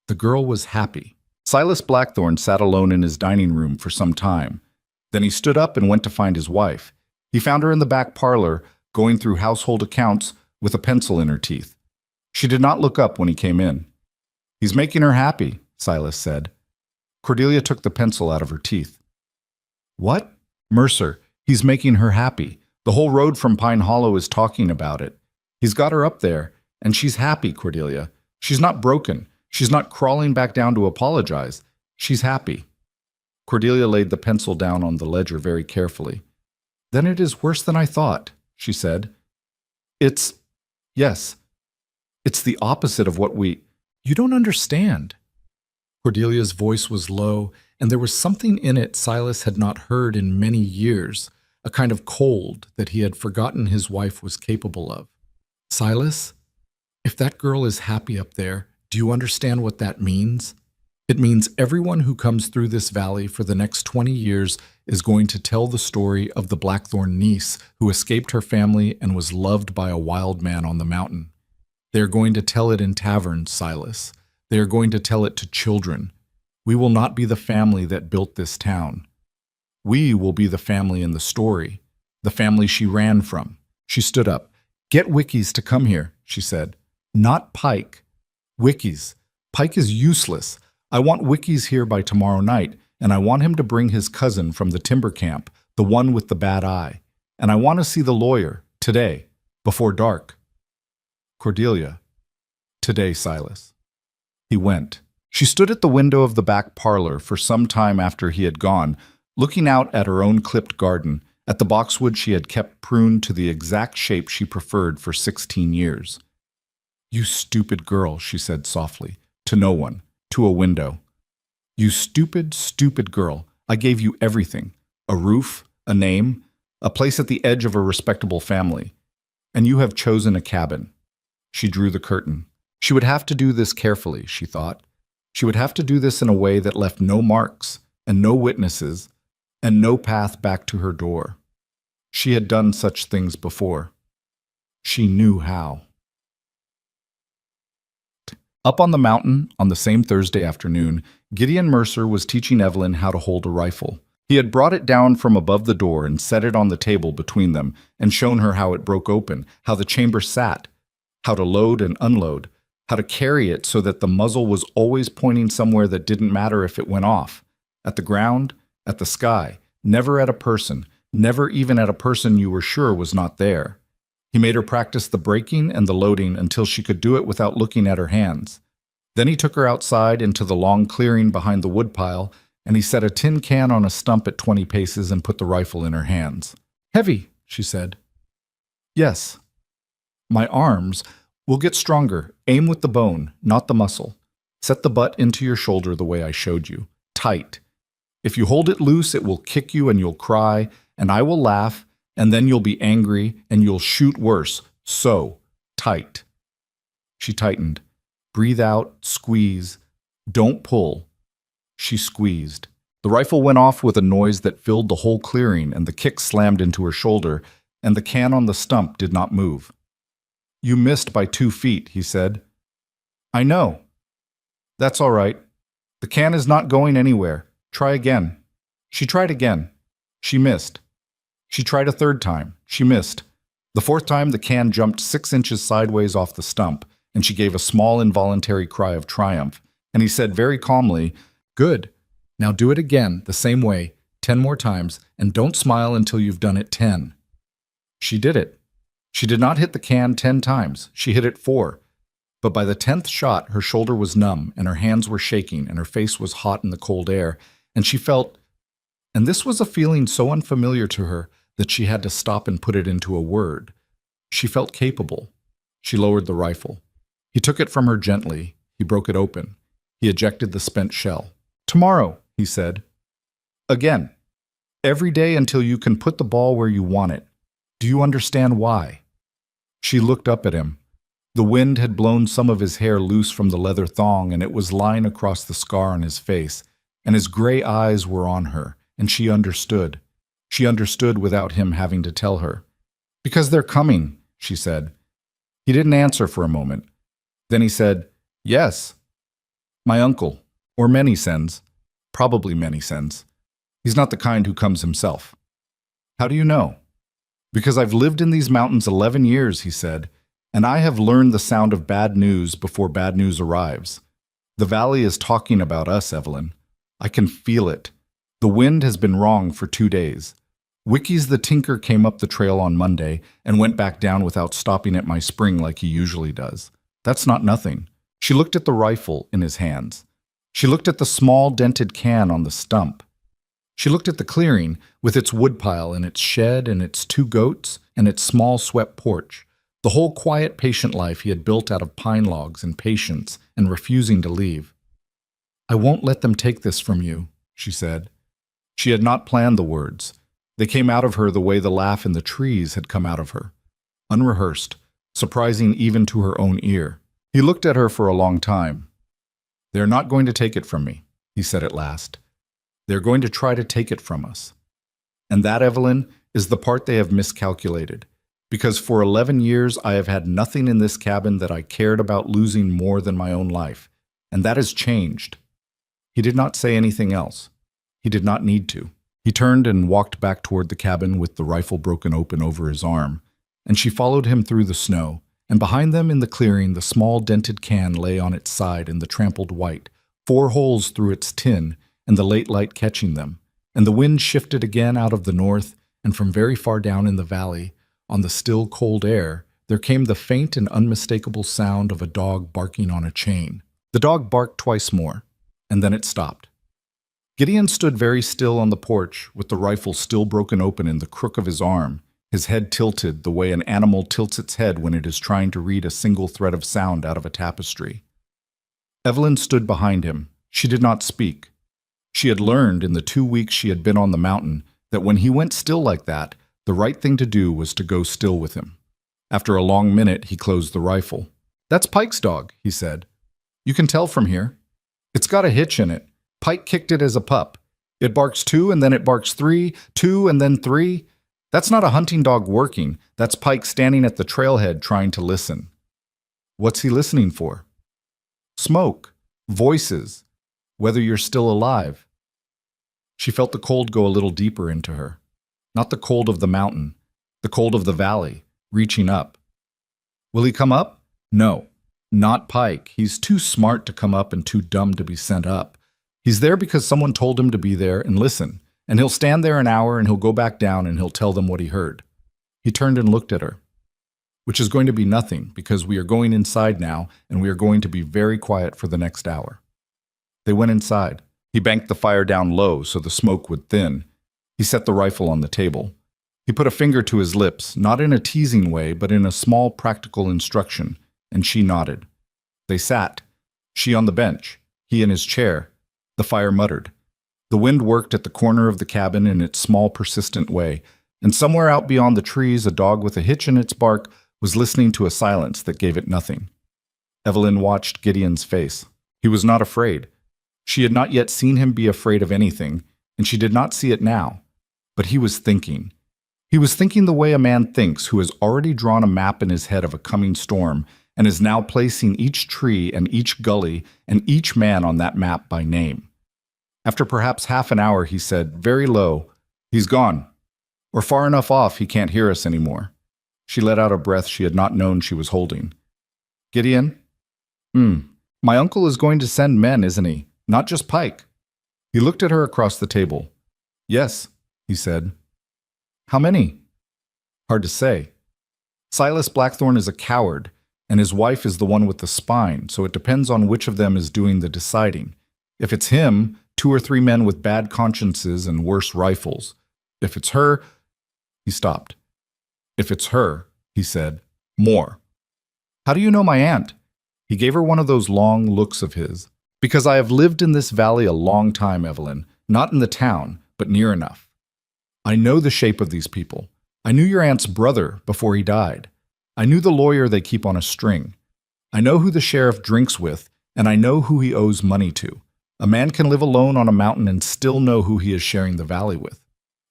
The girl was happy. Silas Blackthorn sat alone in his dining room for some time. Then he stood up and went to find his wife. He found her in the back parlor, going through household accounts with a pencil in her teeth. She did not look up when he came in. "He's making her happy," Silas said. Cordelia took the pencil out of her teeth. "What?" "Mercer. He's making her happy. The whole road from Pine Hollow is talking about it. He's got her up there, and she's happy, Cordelia. She's not broken. She's not crawling back down to apologize. She's happy." Cordelia laid the pencil down on the ledger very carefully. "Then it is worse than I thought," she said. Yes, it's the opposite of what you don't understand." Cordelia's voice was low, and there was something in it Silas had not heard in many years, a kind of cold that he had forgotten his wife was capable of. "Silas, if that girl is happy up there, do you understand what that means? It means everyone who comes through this valley for the next 20 years is going to tell the story of the Blackthorn niece who escaped her family and was loved by a wild man on the mountain. They are going to tell it in taverns, Silas. They are going to tell it to children. We will not be the family that built this town. We will be the family in the story, the family she ran from, She stood up. Get Wickies to come here, she said. Not Pike. Wickies. Pike is useless. I want Wickies here by tomorrow night, and I want him to bring his cousin from the timber camp, the one with the bad eye. And I want to see the lawyer, today, before dark. Cordelia. Today, Silas. He went. She stood at the window of the back parlor for some time after he had gone, looking out at her own clipped garden, at the boxwood she had kept pruned to the exact shape she preferred for 16 years. You stupid girl, she said softly, to no one, to a window. You stupid, stupid girl. I gave you everything. A roof, a name, a place at the edge of a respectable family. And you have chosen a cabin. She drew the curtain. She would have to do this carefully, she thought. She would have to do this in a way that left no marks, and no witnesses, and no path back to her door. She had done such things before. She knew how. Up on the mountain, on the same Thursday afternoon, Gideon Mercer was teaching Evelyn how to hold a rifle. He had brought it down from above the door and set it on the table between them, and shown her how it broke open, how the chamber sat, how to load and unload, how to carry it so that the muzzle was always pointing somewhere that didn't matter if it went off, at the ground, at the sky, never at a person, never even at a person you were sure was not there. He made her practice the breaking and the loading until she could do it without looking at her hands. Then he took her outside into the long clearing behind the woodpile, and he set a tin can on a stump at 20 paces and put the rifle in her hands. Heavy, she said. Yes. My arms will get stronger. Aim with the bone, not the muscle. Set the butt into your shoulder the way I showed you. Tight. If you hold it loose, it will kick you and you'll cry, and I will laugh, and then you'll be angry, and you'll shoot worse. So, tight. She tightened. Breathe out, squeeze. Don't pull. She squeezed. The rifle went off with a noise that filled the whole clearing, and the kick slammed into her shoulder, and the can on the stump did not move. You missed by 2 feet, he said. I know. That's all right. The can is not going anywhere. Try again. She tried again. She missed. She tried a third time. She missed. The fourth time, the can jumped 6 inches sideways off the stump, and she gave a small involuntary cry of triumph. And he said very calmly, Good. Now do it again, the same way, 10 more times, and don't smile until you've done it 10. She did it. She did not hit the can 10 times. She hit it 4. But by the 10th shot, her shoulder was numb, and her hands were shaking, and her face was hot in the cold air, and she felt, and this was a feeling so unfamiliar to her that she had to stop and put it into a word. She felt capable. She lowered the rifle. He took it from her gently. He broke it open. He ejected the spent shell. Tomorrow, he said. Again. Every day until you can put the ball where you want it. Do you understand why? She looked up at him. The wind had blown some of his hair loose from the leather thong, and it was lying across the scar on his face, and his gray eyes were on her, and she understood. She understood without him having to tell her. Because they're coming, she said. He didn't answer for a moment. Then he said, Yes. My uncle, or Many sends. Probably Many sends. He's not the kind who comes himself. How do you know? Because I've lived in these mountains 11 years, he said, and I have learned the sound of bad news before bad news arrives. The valley is talking about us, Evelyn. I can feel it. The wind has been wrong for 2 days. Wickies the tinker came up the trail on Monday and went back down without stopping at my spring like he usually does. That's not nothing. She looked at the rifle in his hands. She looked at the small dented can on the stump. She looked at the clearing with its woodpile and its shed and its 2 goats and its small swept porch, the whole quiet, patient life he had built out of pine logs and patience and refusing to leave. I won't let them take this from you, she said. She had not planned the words. They came out of her the way the laugh in the trees had come out of her, unrehearsed, surprising even to her own ear. He looked at her for a long time. They're not going to take it from me, he said at last. They're going to try to take it from us. And that, Evelyn, is the part they have miscalculated. Because for 11 years I have had nothing in this cabin that I cared about losing more than my own life. And that has changed. He did not say anything else. He did not need to. He turned and walked back toward the cabin with the rifle broken open over his arm. and she followed him through the snow, and behind them in the clearing the small dented can lay on its side in the trampled white, 4 holes through its tin, and the late light catching them, and the wind shifted again out of the north, and from very far down in the valley, on the still cold air, there came the faint and unmistakable sound of a dog barking on a chain. The dog barked twice more, and then it stopped. Gideon stood very still on the porch, with the rifle still broken open in the crook of his arm, his head tilted the way an animal tilts its head when it is trying to read a single thread of sound out of a tapestry. Evelyn stood behind him. She did not speak. She had learned in the 2 weeks she had been on the mountain that when he went still like that, the right thing to do was to go still with him. After a long minute, he closed the rifle. "That's Pike's dog," he said. "You can tell from here. It's got a hitch in it. Pike kicked it as a pup. It barks 2 and then it barks 3, 2 and then 3. That's not a hunting dog working. That's Pike standing at the trailhead trying to listen." "What's he listening for?" "Smoke. Voices. Whether you're still alive." She felt the cold go a little deeper into her. Not the cold of the mountain, the cold of the valley, reaching up. "Will he come up?" "No, not Pike. He's too smart to come up and too dumb to be sent up. He's there because someone told him to be there and listen, and he'll stand there an hour and he'll go back down and he'll tell them what he heard." He turned and looked at her. "Which is going to be nothing, because we are going inside now and we are going to be very quiet for the next hour." They went inside. He banked the fire down low so the smoke would thin. He set the rifle on the table. He put a finger to his lips, not in a teasing way, but in a small practical instruction, and she nodded. They sat, she on the bench, he in his chair. The fire muttered. The wind worked at the corner of the cabin in its small, persistent way, and somewhere out beyond the trees a dog with a hitch in its bark was listening to a silence that gave it nothing. Evelyn watched Gideon's face. He was not afraid. She had not yet seen him be afraid of anything, and she did not see it now. But he was thinking. He was thinking the way a man thinks who has already drawn a map in his head of a coming storm and is now placing each tree and each gully and each man on that map by name. After perhaps half an hour, he said, very low, "He's gone. Or far enough off he can't hear us anymore." She let out a breath she had not known she was holding. "Gideon? My uncle is going to send men, isn't he? Not just Pike." He looked at her across the table. "Yes," he said. "How many?" "Hard to say. Silas Blackthorne is a coward, and his wife is the one with the spine, so it depends on which of them is doing the deciding. If it's him, 2 or 3 men with bad consciences and worse rifles. If it's her—" He stopped. "If it's her," he said, "more." "How do you know my aunt?" He gave her one of those long looks of his. "Because I have lived in this valley a long time, Evelyn. Not in the town, but near enough. I know the shape of these people. I knew your aunt's brother before he died. I knew the lawyer they keep on a string. I know who the sheriff drinks with, and I know who he owes money to. A man can live alone on a mountain and still know who he is sharing the valley with."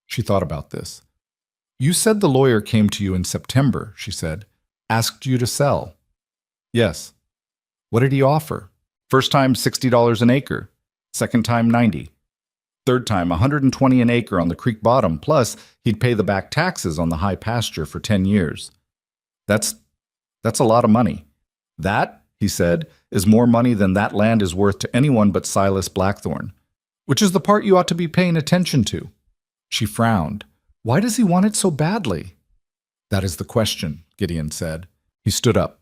She thought about this. "You said the lawyer came to you in September," she said. "Asked you to sell." "Yes." "What did he offer?" "First time $60 an acre. Second time 90. Third time 120 an acre on the creek bottom, plus he'd pay the back taxes on the high pasture for 10 years. That's a lot of money." "That," he said, "is more money than that land is worth to anyone but Silas Blackthorne. Which is the part you ought to be paying attention to." She frowned. "Why does he want it so badly?" "That is the question," Gideon said. He stood up.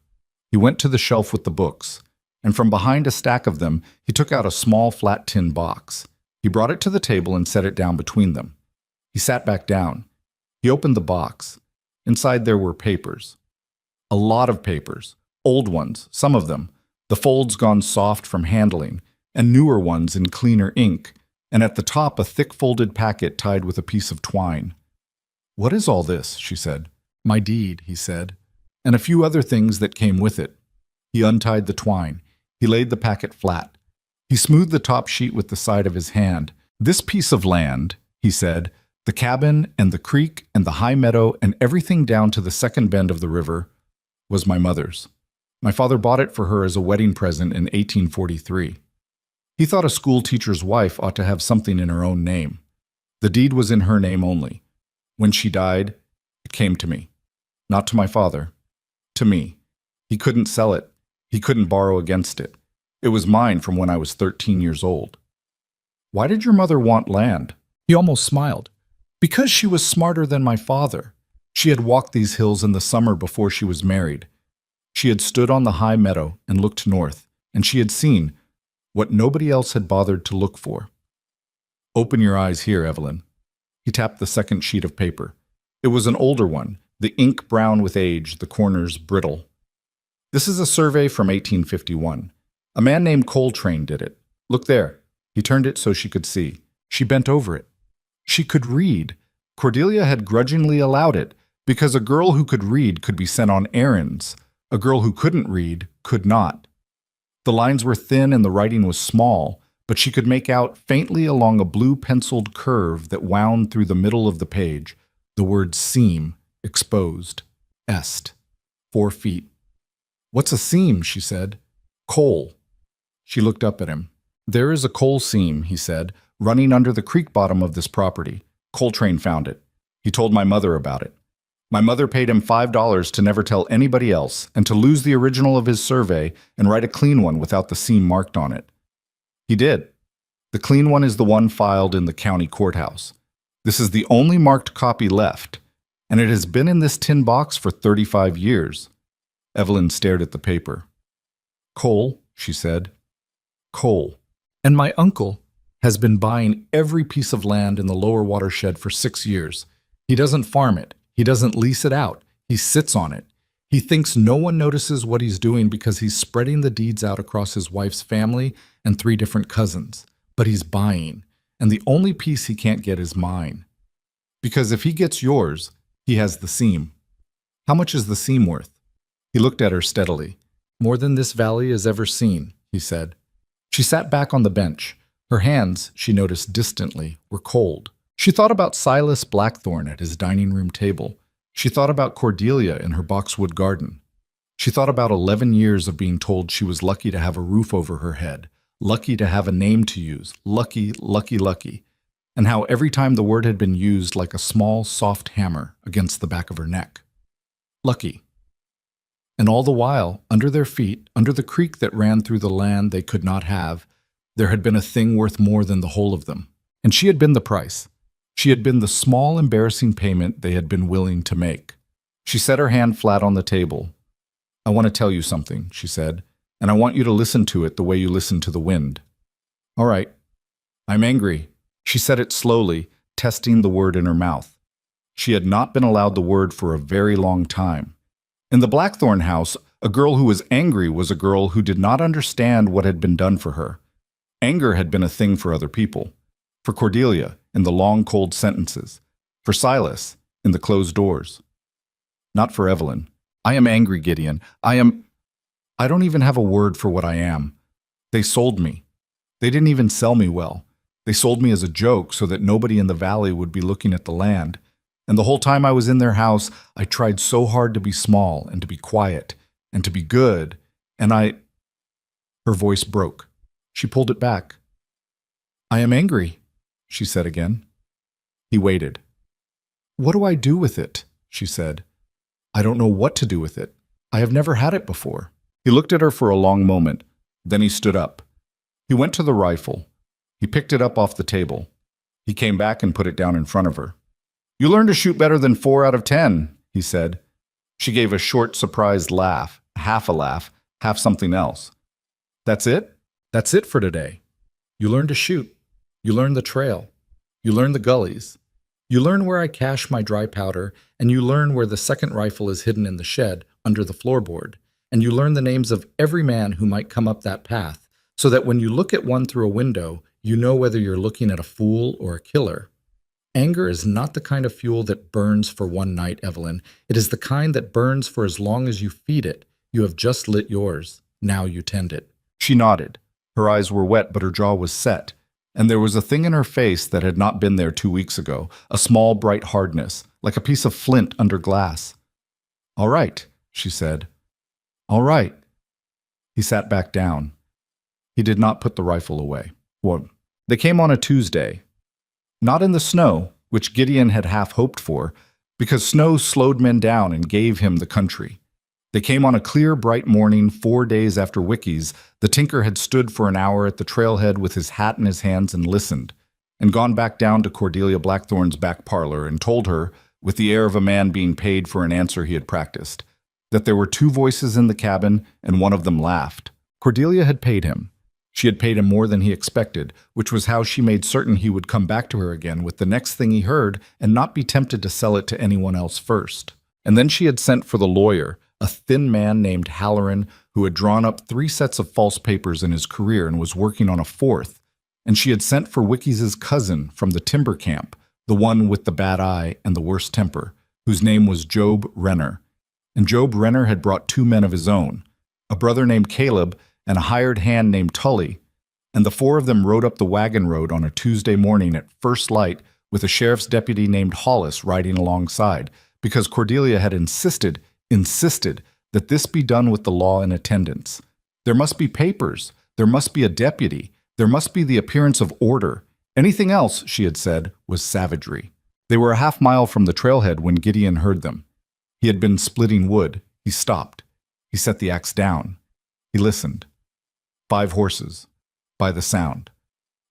He went to the shelf with the books, and from behind a stack of them, he took out a small flat tin box. He brought it to the table and set it down between them. He sat back down. He opened the box. Inside there were papers. A lot of papers. Old ones, some of them. The folds gone soft from handling, and newer ones in cleaner ink, and at the top a thick folded packet tied with a piece of twine. "What is all this?" she said. "My deed," he said, "and a few other things that came with it." He untied the twine. He laid the packet flat. He smoothed the top sheet with the side of his hand. "This piece of land," he said, "the cabin and the creek and the high meadow and everything down to the second bend of the river, was my mother's. My father bought it for her as a wedding present in 1843. He thought a school teacher's wife ought to have something in her own name. The deed was in her name only. When she died, it came to me. Not to my father. To me. He couldn't sell it. He couldn't borrow against it. It was mine from when I was 13 years old. Why did your mother want land? He almost smiled. Because she was smarter than my father. She had walked these hills in the summer before she was married. She had stood on the high meadow and looked north, and she had seen what nobody else had bothered to look for. Open your eyes here, Evelyn. He tapped the second sheet of paper. It was an older one, the ink brown with age, the corners brittle. This is a survey from 1851. A man named Coltrane did it. Look there. He turned it so she could see. She bent over it. She could read. Cordelia had grudgingly allowed it, because a girl who could read could be sent on errands. A girl who couldn't read could not. The lines were thin and the writing was small, but she could make out faintly along a blue-penciled curve that wound through the middle of the page the word seam, exposed, est, 4 feet. What's a seam? She said. Coal. She looked up at him. There is a coal seam, he said, running under the creek bottom of this property. Coltrane found it. He told my mother about it. My mother paid him $5 to never tell anybody else and to lose the original of his survey and write a clean one without the seam marked on it. He did. The clean one is the one filed in the county courthouse. This is the only marked copy left, and it has been in this tin box for 35 years. Evelyn stared at the paper. Coal, she said. Coal. And my uncle has been buying every piece of land in the lower watershed for 6 years. He doesn't farm it. He doesn't lease it out. He sits on it. He thinks no one notices what he's doing because he's spreading the deeds out across his wife's family and 3 different cousins. But he's buying, and the only piece he can't get is mine. Because if he gets yours, he has the seam. How much is the seam worth? He looked at her steadily. More than this valley has ever seen, he said. She sat back on the bench. Her hands, she noticed distantly, were cold. She thought about Silas Blackthorne at his dining room table. She thought about Cordelia in her boxwood garden. She thought about 11 years of being told she was lucky to have a roof over her head, lucky to have a name to use, lucky, lucky, lucky, and how every time the word had been used like a small, soft hammer against the back of her neck. Lucky. And all the while, under their feet, under the creek that ran through the land they could not have, there had been a thing worth more than the whole of them. And she had been the price. She had been the small, embarrassing payment they had been willing to make. She set her hand flat on the table. I want to tell you something, she said, and I want you to listen to it the way you listen to the wind. All right. I'm angry. She said it slowly, testing the word in her mouth. She had not been allowed the word for a very long time. In the Blackthorne house, a girl who was angry was a girl who did not understand what had been done for her. Anger had been a thing for other people. For Cordelia, in the long, cold sentences. For Silas, in the closed doors. Not for Evelyn. I am angry, Gideon. I don't even have a word for what I am. They sold me. They didn't even sell me well. They sold me as a joke so that nobody in the valley would be looking at the land. And the whole time I was in their house, I tried so hard to be small and to be quiet and to be good, and Her voice broke. She pulled it back. I am angry, she said again. He waited. What do I do with it? She said. I don't know what to do with it. I have never had it before. He looked at her for a long moment. Then he stood up. He went to the rifle. He picked it up off the table. He came back and put it down in front of her. You learned to shoot better than 4 out of 10, he said. She gave a short, surprised laugh, half a laugh, half something else. That's it? That's it for today. You learn to shoot. You learn the trail. You learn the gullies. You learn where I cache my dry powder, and you learn where the second rifle is hidden in the shed under the floorboard, and you learn the names of every man who might come up that path, so that when you look at one through a window, you know whether you're looking at a fool or a killer. Anger is not the kind of fuel that burns for one night, Evelyn. It is the kind that burns for as long as you feed it. You have just lit yours. Now you tend it. She nodded. Her eyes were wet, but her jaw was set. And there was a thing in her face that had not been there 2 weeks ago, a small, bright hardness, like a piece of flint under glass. All right, she said. All right. He sat back down. He did not put the rifle away. Well, they came on a Tuesday. Not in the snow, which Gideon had half hoped for, because snow slowed men down and gave him the country. They came on a clear, bright morning 4 days after Wicky's. The tinker had stood for an hour at the trailhead with his hat in his hands and listened, and gone back down to Cordelia Blackthorn's back parlor and told her, with the air of a man being paid for an answer he had practiced, that there were 2 voices in the cabin and one of them laughed. Cordelia had paid him. She had paid him more than he expected, which was how she made certain he would come back to her again with the next thing he heard and not be tempted to sell it to anyone else first. And then she had sent for the lawyer, a thin man named Halloran, who had drawn up 3 sets of false papers in his career and was working on a 4th. And she had sent for Wicky's cousin from the timber camp, the one with the bad eye and the worst temper, whose name was Job Renner. And Job Renner had brought 2 men of his own, a brother named Caleb and a hired hand named Tully, and the 4 of them rode up the wagon road on a Tuesday morning at first light with a sheriff's deputy named Hollis riding alongside, because Cordelia had insisted that this be done with the law in attendance. There must be papers, there must be a deputy, there must be the appearance of order. Anything else, she had said, was savagery. They were a half-mile from the trailhead when Gideon heard them. He had been splitting wood. He stopped. He set the axe down. He listened. 5 horses, by the sound.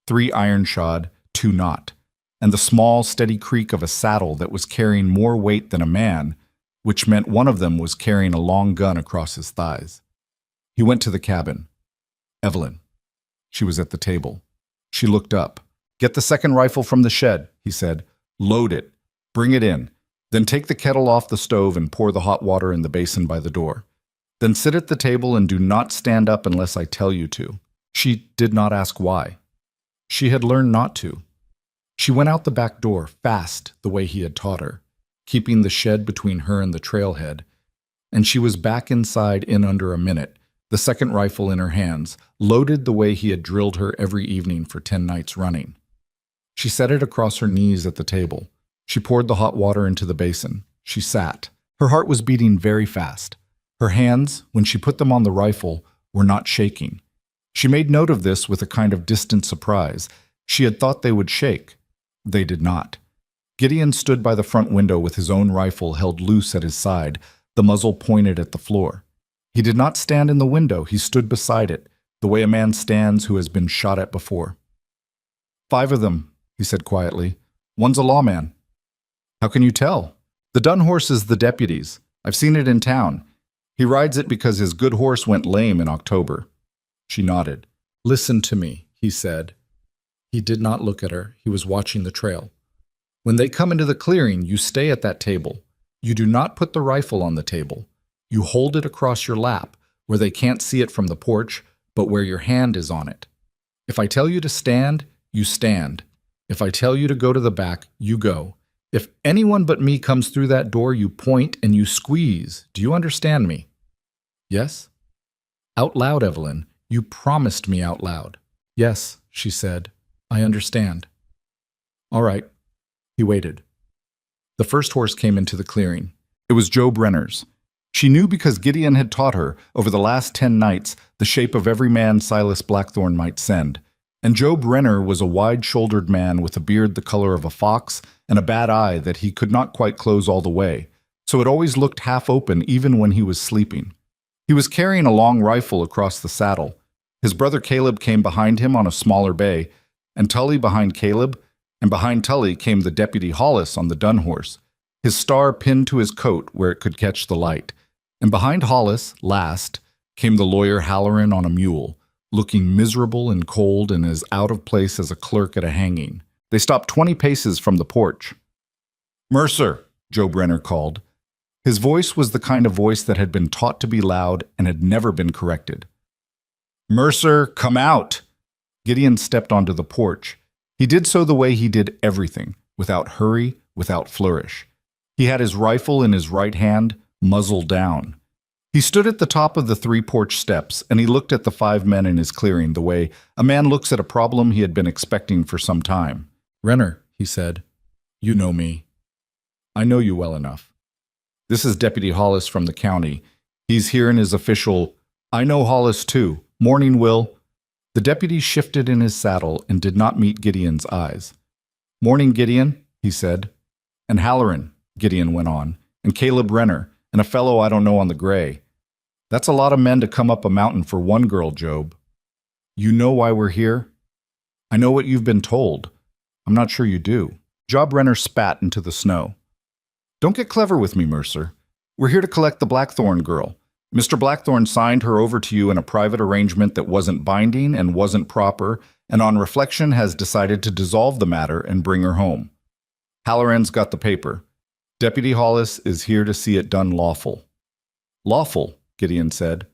3 iron-shod, 2 not, and the small, steady creak of a saddle that was carrying more weight than a man, which meant one of them was carrying a long gun across his thighs. He went to the cabin. Evelyn. She was at the table. She looked up. "Get the 2nd rifle from the shed," he said. "Load it. Bring it in. Then take the kettle off the stove and pour the hot water in the basin by the door. Then sit at the table and do not stand up unless I tell you to." She did not ask why. She had learned not to. She went out the back door, fast, the way he had taught her, keeping the shed between her and the trailhead, and she was back inside in under a minute, the 2nd rifle in her hands, loaded the way he had drilled her every evening for 10 nights running. She set it across her knees at the table. She poured the hot water into the basin. She sat. Her heart was beating very fast. Her hands, when she put them on the rifle, were not shaking. She made note of this with a kind of distant surprise. She had thought they would shake. They did not. Gideon stood by the front window with his own rifle held loose at his side, the muzzle pointed at the floor. He did not stand in the window. He stood beside it, the way a man stands who has been shot at before. 5 of them, he said quietly. "One's a lawman." "How can you tell?" "The dun horse is the deputy's. I've seen it in town. He rides it because his good horse went lame in October." She nodded. "Listen to me," he said. He did not look at her. He was watching the trail. "When they come into the clearing, you stay at that table. You do not put the rifle on the table. You hold it across your lap, where they can't see it from the porch, but where your hand is on it. If I tell you to stand, you stand. If I tell you to go to the back, you go. If anyone but me comes through that door, you point and you squeeze. Do you understand me?" "Yes." "Out loud, Evelyn. You promised me out loud." "Yes," she said. "I understand." "All right." He waited. The first horse came into the clearing. It was Job Renner's. She knew because Gideon had taught her, over the last 10 nights, the shape of every man Silas Blackthorn might send. And Job Renner was a wide-shouldered man with a beard the color of a fox and a bad eye that he could not quite close all the way, so it always looked half open even when he was sleeping. He was carrying a long rifle across the saddle. His brother Caleb came behind him on a smaller bay, and Tully behind Caleb, and behind Tully came the deputy Hollis on the dun horse, his star pinned to his coat where it could catch the light. And behind Hollis, last, came the lawyer Halloran on a mule, looking miserable and cold and as out of place as a clerk at a hanging. They stopped 20 paces from the porch. "Mercer," Job Renner called. His voice was the kind of voice that had been taught to be loud and had never been corrected. "Mercer, come out!" Gideon stepped onto the porch. He did so the way he did everything, without hurry, without flourish. He had his rifle in his right hand, muzzle down. He stood at the top of the 3 porch steps, and he looked at the 5 men in his clearing the way a man looks at a problem he had been expecting for some time. "Renner," he said, "you know me. I know you well enough. This is Deputy Hollis from the county. He's here in his official, I know Hollis too. Morning, Will." The deputy shifted in his saddle and did not meet Gideon's eyes. "Morning, Gideon," he said. "And Halloran, Gideon went on, and Caleb Renner, and a fellow I don't know on the gray. That's a lot of men to come up a mountain for one girl, Job. You know why we're here? I know what you've been told. I'm not sure you do. Job Renner spat into the snow. Don't get clever with me, Mercer. We're here to collect the Blackthorn girl. Mr. Blackthorn signed her over to you in a private arrangement that wasn't binding and wasn't proper, and on reflection has decided to dissolve the matter and bring her home. Halloran's got the paper. Deputy Hollis is here to see it done lawful. Lawful, Gideon said.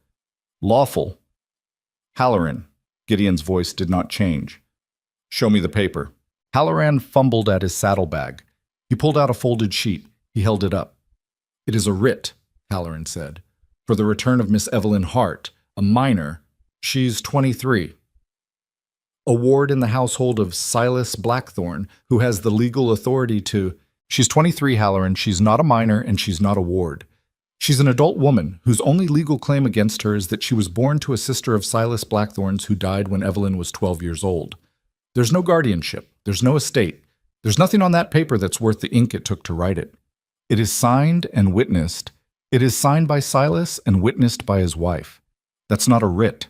Lawful. Halloran. Gideon's voice did not change. Show me the paper. Halloran fumbled at his saddlebag. He pulled out a folded sheet. He held it up. It is a writ, Halloran said, for the return of Miss Evelyn Hart, a minor. She's 23. A ward in the household of Silas Blackthorn, who has the legal authority to... She's 23, Halloran. She's not a minor, and she's not a ward. She's an adult woman whose only legal claim against her is that she was born to a sister of Silas Blackthorn's who died when Evelyn was 12 years old. There's no guardianship. There's no estate. There's nothing on that paper that's worth the ink it took to write it. It is signed and witnessed. It is signed by Silas and witnessed by his wife. That's not a writ.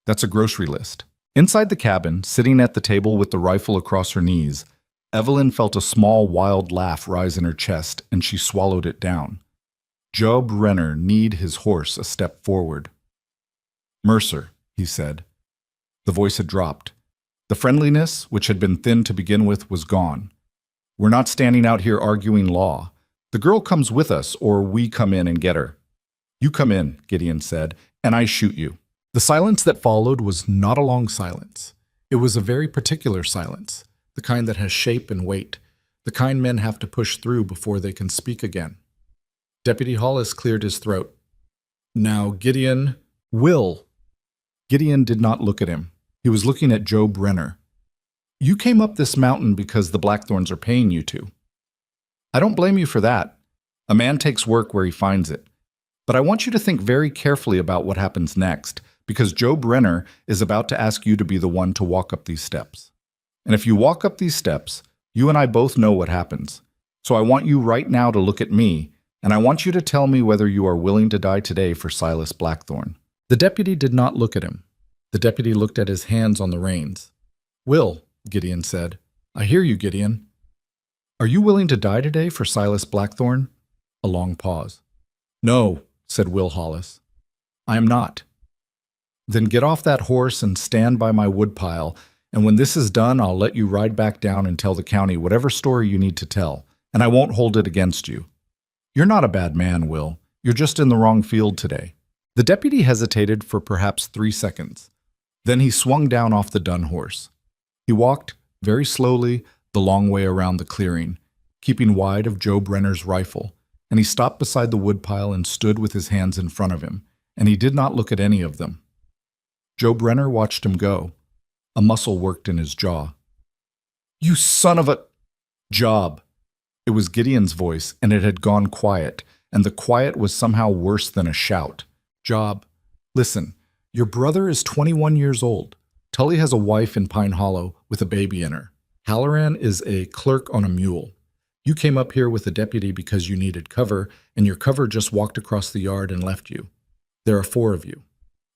That's a grocery list. Inside the cabin, sitting at the table with the rifle across her knees, Evelyn felt a small, wild laugh rise in her chest, and she swallowed it down. Job Renner kneed his horse a step forward. Mercer, he said. The voice had dropped. The friendliness, which had been thin to begin with, was gone. We're not standing out here arguing law. The girl comes with us, or we come in and get her. You come in, Gideon said, and I shoot you. The silence that followed was not a long silence. It was a very particular silence, the kind that has shape and weight, the kind men have to push through before they can speak again. Deputy Hollis cleared his throat. Now, Gideon... Will. Gideon did not look at him. He was looking at Job Renner. You came up this mountain because the Blackthorns are paying you to. I don't blame you for that. A man takes work where he finds it. But I want you to think very carefully about what happens next, because Job Renner is about to ask you to be the one to walk up these steps. And if you walk up these steps, you and I both know what happens. So I want you right now to look at me, and I want you to tell me whether you are willing to die today for Silas Blackthorn. The deputy did not look at him. The deputy looked at his hands on the reins. Will, Gideon said. I hear you, Gideon. Are you willing to die today for Silas Blackthorn? A long pause. No, said Will Hollis. I am not. Then get off that horse and stand by my woodpile, and when this is done, I'll let you ride back down and tell the county whatever story you need to tell, and I won't hold it against you. You're not a bad man, Will. You're just in the wrong field today. The deputy hesitated for perhaps 3 seconds. Then he swung down off the dun horse. He walked, very slowly, the long way around the clearing, keeping wide of Job Renner's rifle, and he stopped beside the woodpile and stood with his hands in front of him, and he did not look at any of them. Job Renner watched him go. A muscle worked in his jaw. You son of a... Job. It was Gideon's voice, and it had gone quiet, and the quiet was somehow worse than a shout. Job, listen, your brother is 21 years old. Tully has a wife in Pine Hollow with a baby in her. Halloran is a clerk on a mule. You came up here with a deputy because you needed cover, and your cover just walked across the yard and left you. There are 4 of you.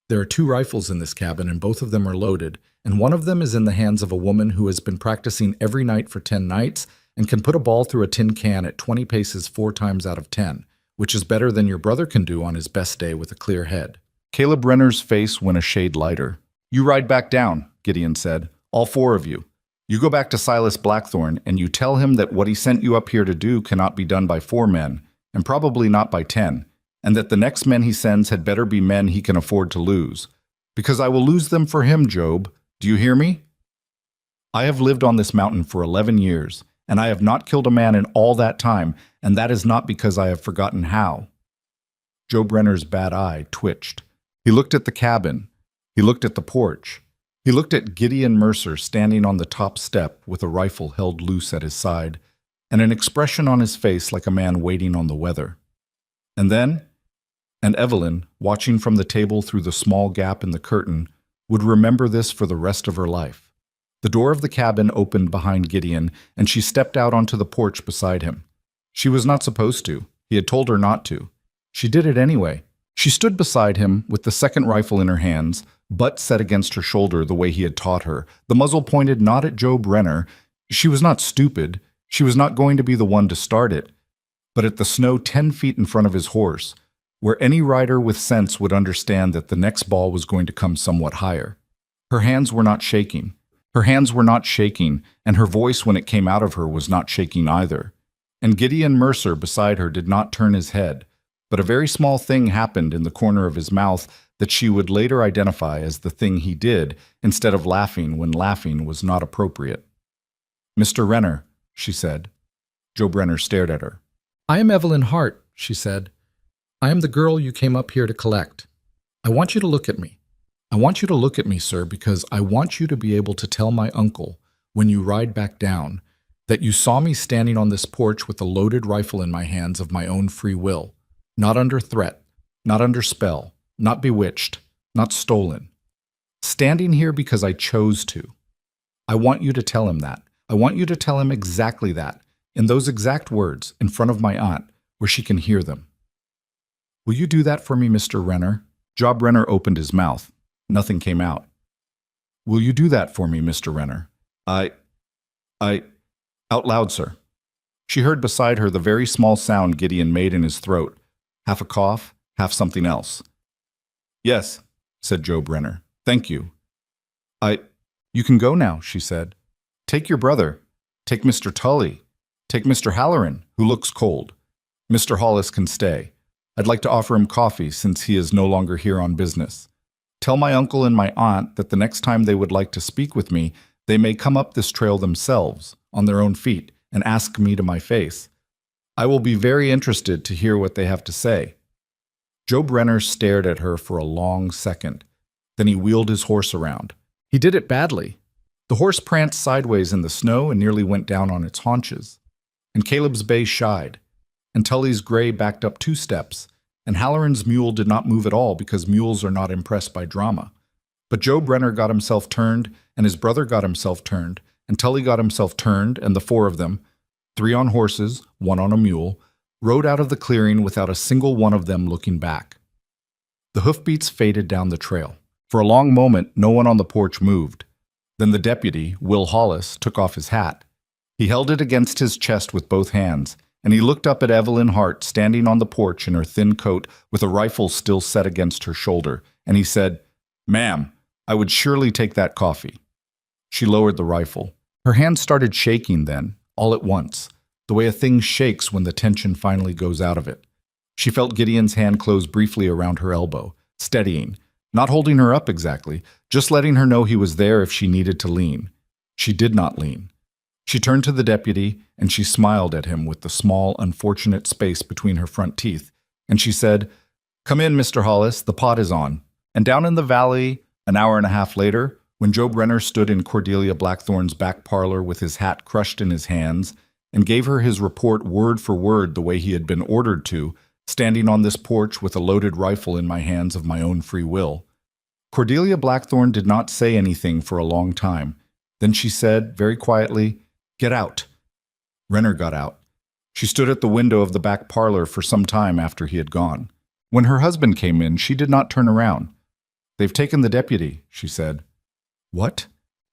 There are 2 rifles in this cabin, and both of them are loaded, and one of them is in the hands of a woman who has been practicing every night for 10 nights and can put a ball through a tin can at 20 paces 4 times out of 10, which is better than your brother can do on his best day with a clear head. Caleb Renner's face went a shade lighter. You ride back down, Gideon said, all 4 of you. You go back to Silas Blackthorn, and you tell him that what he sent you up here to do cannot be done by 4 men, and probably not by 10, and that the next men he sends had better be men he can afford to lose. Because I will lose them for him, Job. Do you hear me? I have lived on this mountain for 11 years, and I have not killed a man in all that time, and that is not because I have forgotten how. Job Renner's bad eye twitched. He looked at the cabin. He looked at the porch. He looked at Gideon Mercer standing on the top step with a rifle held loose at his side, and an expression on his face like a man waiting on the weather. And then, and Evelyn, watching from the table through the small gap in the curtain, would remember this for the rest of her life. The door of the cabin opened behind Gideon, and she stepped out onto the porch beside him. She was not supposed to. He had told her not to. She did it anyway. She stood beside him with the second rifle in her hands, butt set against her shoulder the way he had taught her, the muzzle pointed not at Joe Brenner. She was not stupid. She was not going to be the one to start it, but at the snow 10 feet in front of his horse, where any rider with sense would understand that the next ball was going to come somewhat higher. Her hands were not shaking. Her hands were not shaking, and her voice when it came out of her was not shaking either. And Gideon Mercer beside her did not turn his head, but a very small thing happened in the corner of his mouth that she would later identify as the thing he did, instead of laughing when laughing was not appropriate. "Mr. Renner," she said. Joe Brenner stared at her. "I am Evelyn Hart," she said. "I am the girl you came up here to collect. I want you to look at me. I want you to look at me, sir, because I want you to be able to tell my uncle, when you ride back down, that you saw me standing on this porch with a loaded rifle in my hands of my own free will, not under threat, not under spell, not bewitched, not stolen. Standing here because I chose to. I want you to tell him that. I want you to tell him exactly that, in those exact words, in front of my aunt, where she can hear them. Will you do that for me, Mr. Renner?" Job Renner opened his mouth. Nothing came out. "Will you do that for me, Mr. Renner?" I, out loud, sir." She heard beside her the very small sound Gideon made in his throat, half a cough, half something else. "Yes," said Joe Brenner. "Thank you." You can go now," she said. "Take your brother. Take Mr. Tully. Take Mr. Halloran, who looks cold. Mr. Hollis can stay. I'd like to offer him coffee since he is no longer here on business. Tell my uncle and my aunt that the next time they would like to speak with me, they may come up this trail themselves, on their own feet, and ask me to my face. I will be very interested to hear what they have to say." Joe Brenner stared at her for a long second. Then he wheeled his horse around. He did it badly. The horse pranced sideways in the snow and nearly went down on its haunches. And Caleb's bay shied. And Tully's gray backed up 2 steps. And Halloran's mule did not move at all because mules are not impressed by drama. But Joe Brenner got himself turned, and his brother got himself turned, and Tully got himself turned, and the 4 of them, 3 on horses, 1 on a mule, rode out of the clearing without a single one of them looking back. The hoofbeats faded down the trail. For a long moment, no one on the porch moved. Then the deputy, Will Hollis, took off his hat. He held it against his chest with both hands, and he looked up at Evelyn Hart standing on the porch in her thin coat with a rifle still set against her shoulder, and he said, "Ma'am, I would surely take that coffee." She lowered the rifle. Her hand started shaking then, all at once, the way a thing shakes when the tension finally goes out of it. She felt Gideon's hand close briefly around her elbow, steadying, not holding her up exactly, just letting her know he was there if she needed to lean. She did not lean. She turned to the deputy, and she smiled at him with the small, unfortunate space between her front teeth, and she said, "Come in, Mr. Hollis, the pot is on." And down in the valley, an hour and a half later, when Joe Brenner stood in Cordelia Blackthorne's back parlor with his hat crushed in his hands, and gave her his report word for word the way he had been ordered to, standing on this porch with a loaded rifle in my hands of my own free will, Cordelia Blackthorne did not say anything for a long time. Then she said, very quietly, "Get out." Renner got out. She stood at the window of the back parlor for some time after he had gone. When her husband came in, she did not turn around. "They've taken the deputy," she said. "What?"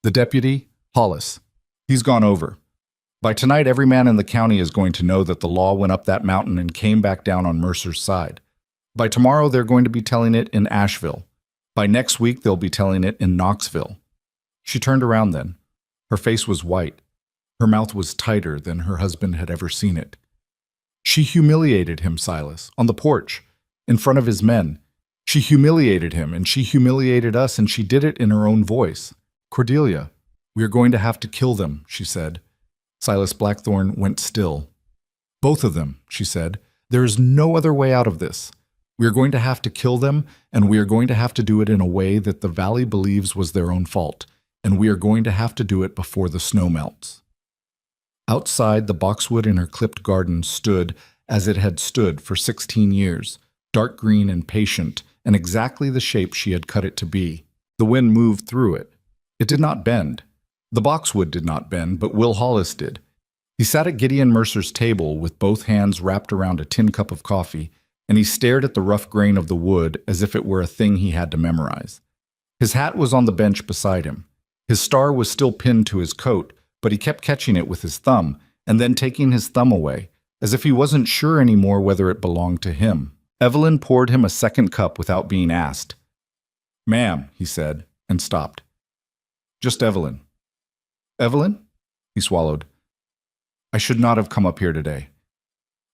"The deputy? Hollis. He's gone over. By tonight, every man in the county is going to know that the law went up that mountain and came back down on Mercer's side. By tomorrow, they're going to be telling it in Asheville. By next week, they'll be telling it in Knoxville." She turned around then. Her face was white. Her mouth was tighter than her husband had ever seen it. She humiliated him, Silas, on the porch, in front of his men. She humiliated him, and she humiliated us, and she did it in her own voice. "Cordelia, we are going to have to kill them," she said. Silas Blackthorne went still. "Both of them," she said. "There is no other way out of this. We are going to have to kill them, and we are going to have to do it in a way that the valley believes was their own fault, and we are going to have to do it before the snow melts." Outside, the boxwood in her clipped garden stood as it had stood for 16 years, dark green and patient, and exactly the shape she had cut it to be. The wind moved through it. It did not bend. The boxwood did not bend, but Will Hollis did. He sat at Gideon Mercer's table with both hands wrapped around a tin cup of coffee, and he stared at the rough grain of the wood as if it were a thing he had to memorize. His hat was on the bench beside him. His star was still pinned to his coat, but he kept catching it with his thumb and then taking his thumb away, as if he wasn't sure anymore whether it belonged to him. Evelyn poured him a second cup without being asked. "Ma'am," he said, and stopped. "Just Evelyn." "Evelyn?" He swallowed. "I should not have come up here today."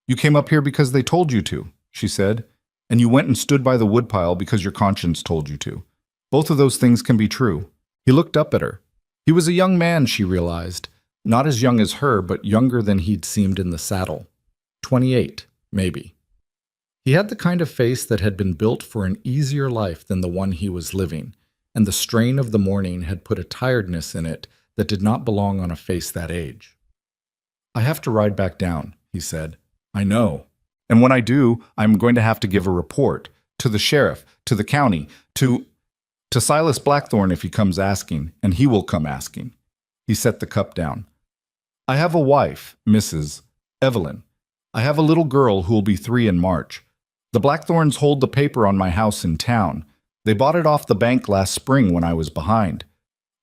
"You came up here because they told you to," she said, "and you went and stood by the woodpile because your conscience told you to. Both of those things can be true." He looked up at her. He was a young man, she realized, not as young as her, but younger than he'd seemed in the saddle. 28, maybe. He had the kind of face that had been built for an easier life than the one he was living, and the strain of the morning had put a tiredness in it that did not belong on a face that age. "I have to ride back down," he said. "I know. And when I do, I'm going to have to give a report. To the sheriff, to the county, to Silas Blackthorne if he comes asking, and he will come asking." He set the cup down. "I have a wife, Mrs. Evelyn. I have a little girl who will be 3 in March. The Blackthorns hold the paper on my house in town. They bought it off the bank last spring when I was behind.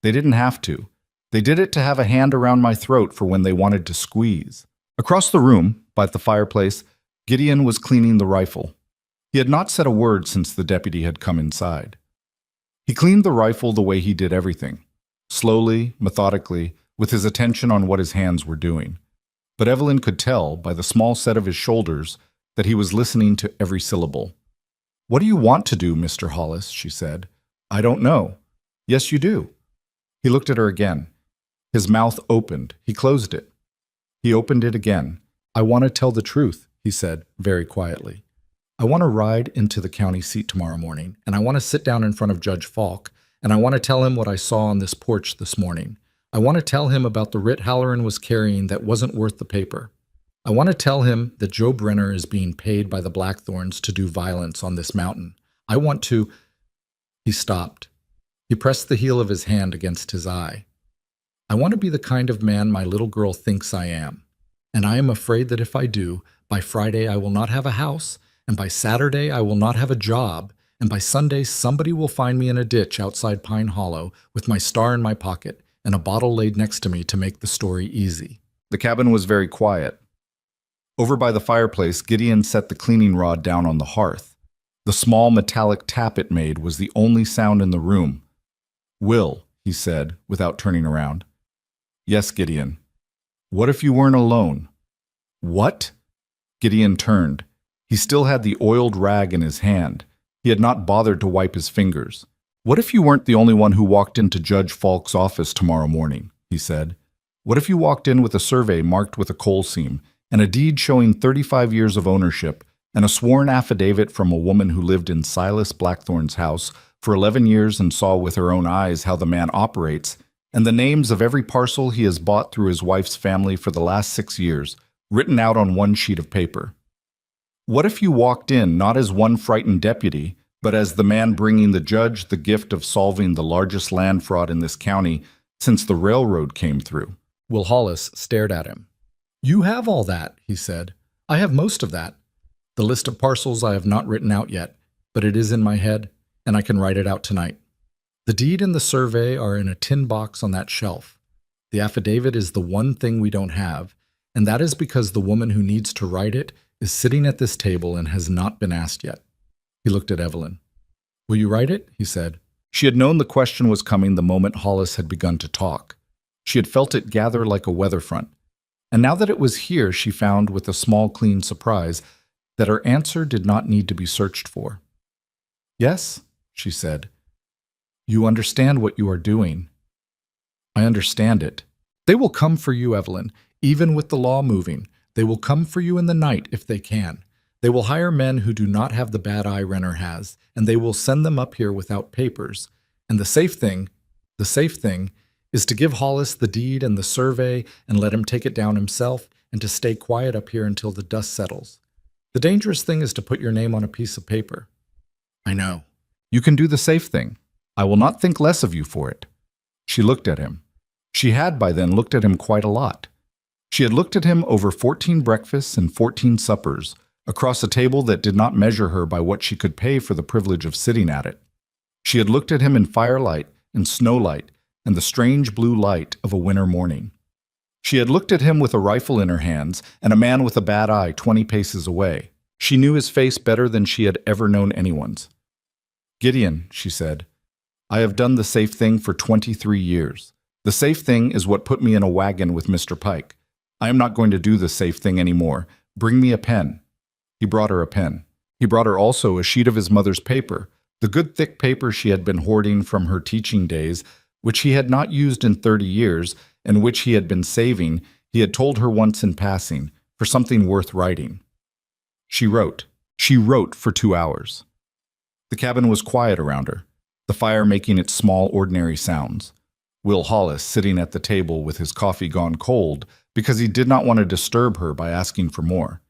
They didn't have to. They did it to have a hand around my throat for when they wanted to squeeze." Across the room, by the fireplace, Gideon was cleaning the rifle. He had not said a word since the deputy had come inside. He cleaned the rifle the way he did everything, slowly, methodically, with his attention on what his hands were doing. But Evelyn could tell, by the small set of his shoulders, that he was listening to every syllable. "What do you want to do, Mr. Hollis?" she said. "I don't know." "Yes, you do." He looked at her again. His mouth opened. He closed it. He opened it again. "I want to tell the truth," he said, very quietly. "I want to ride into the county seat tomorrow morning, and I want to sit down in front of Judge Falk, and I want to tell him what I saw on this porch this morning. I want to tell him about the writ Halloran was carrying that wasn't worth the paper. I want to tell him that Joe Brenner is being paid by the Blackthorns to do violence on this mountain. I want to—" He stopped. He pressed the heel of his hand against his eye. "I want to be the kind of man my little girl thinks I am, and I am afraid that if I do, by Friday I will not have a house, and by Saturday I will not have a job, and by Sunday somebody will find me in a ditch outside Pine Hollow with my star in my pocket and a bottle laid next to me to make the story easy." The cabin was very quiet. Over by the fireplace, Gideon set the cleaning rod down on the hearth. The small metallic tap it made was the only sound in the room. "Will," he said, without turning around. "Yes, Gideon." "What if you weren't alone?" "What?" Gideon turned. He still had the oiled rag in his hand. He had not bothered to wipe his fingers. "What if you weren't the only one who walked into Judge Falk's office tomorrow morning?" he said. "What if you walked in with a survey marked with a coal seam, and a deed showing 35 years of ownership, and a sworn affidavit from a woman who lived in Silas Blackthorne's house for 11 years and saw with her own eyes how the man operates, and the names of every parcel he has bought through his wife's family for the last 6 years, written out on one sheet of paper? What if you walked in not as one frightened deputy, but as the man bringing the judge the gift of solving the largest land fraud in this county since the railroad came through?" Will Hollis stared at him. "You have all that," he said. "I have most of that. The list of parcels I have not written out yet, but it is in my head, and I can write it out tonight. The deed and the survey are in a tin box on that shelf. The affidavit is the one thing we don't have, and that is because the woman who needs to write it is sitting at this table and has not been asked yet." He looked at Evelyn. "Will you write it?" he said. She had known the question was coming the moment Hollis had begun to talk. She had felt it gather like a weather front. And now that it was here, she found, with a small, clean surprise, that her answer did not need to be searched for. "Yes," she said. "You understand what you are doing." "I understand it. They will come for you, Evelyn, even with the law moving. They will come for you in the night if they can. They will hire men who do not have the bad eye Renner has, and they will send them up here without papers. And the safe thing is to give Hollis the deed and the survey and let him take it down himself and to stay quiet up here until the dust settles. The dangerous thing is to put your name on a piece of paper." "I know." "You can do the safe thing. I will not think less of you for it." She looked at him. She had by then looked at him quite a lot. She had looked at him over 14 breakfasts and 14 suppers, across a table that did not measure her by what she could pay for the privilege of sitting at it. She had looked at him in firelight and snowlight and the strange blue light of a winter morning. She had looked at him with a rifle in her hands and a man with a bad eye 20 paces away. She knew his face better than she had ever known anyone's. "Gideon," she said, "I have done the safe thing for 23 years. The safe thing is what put me in a wagon with Mr. Pike. I am not going to do the safe thing anymore. Bring me a pen." He brought her a pen. He brought her also a sheet of his mother's paper, the good thick paper she had been hoarding from her teaching days, which he had not used in 30 years, and which he had been saving, he had told her once in passing, for something worth writing. She wrote. She wrote for 2 hours. The cabin was quiet around her, the fire making its small, ordinary sounds. Will Hollis sitting at the table with his coffee gone cold because he did not want to disturb her by asking for more.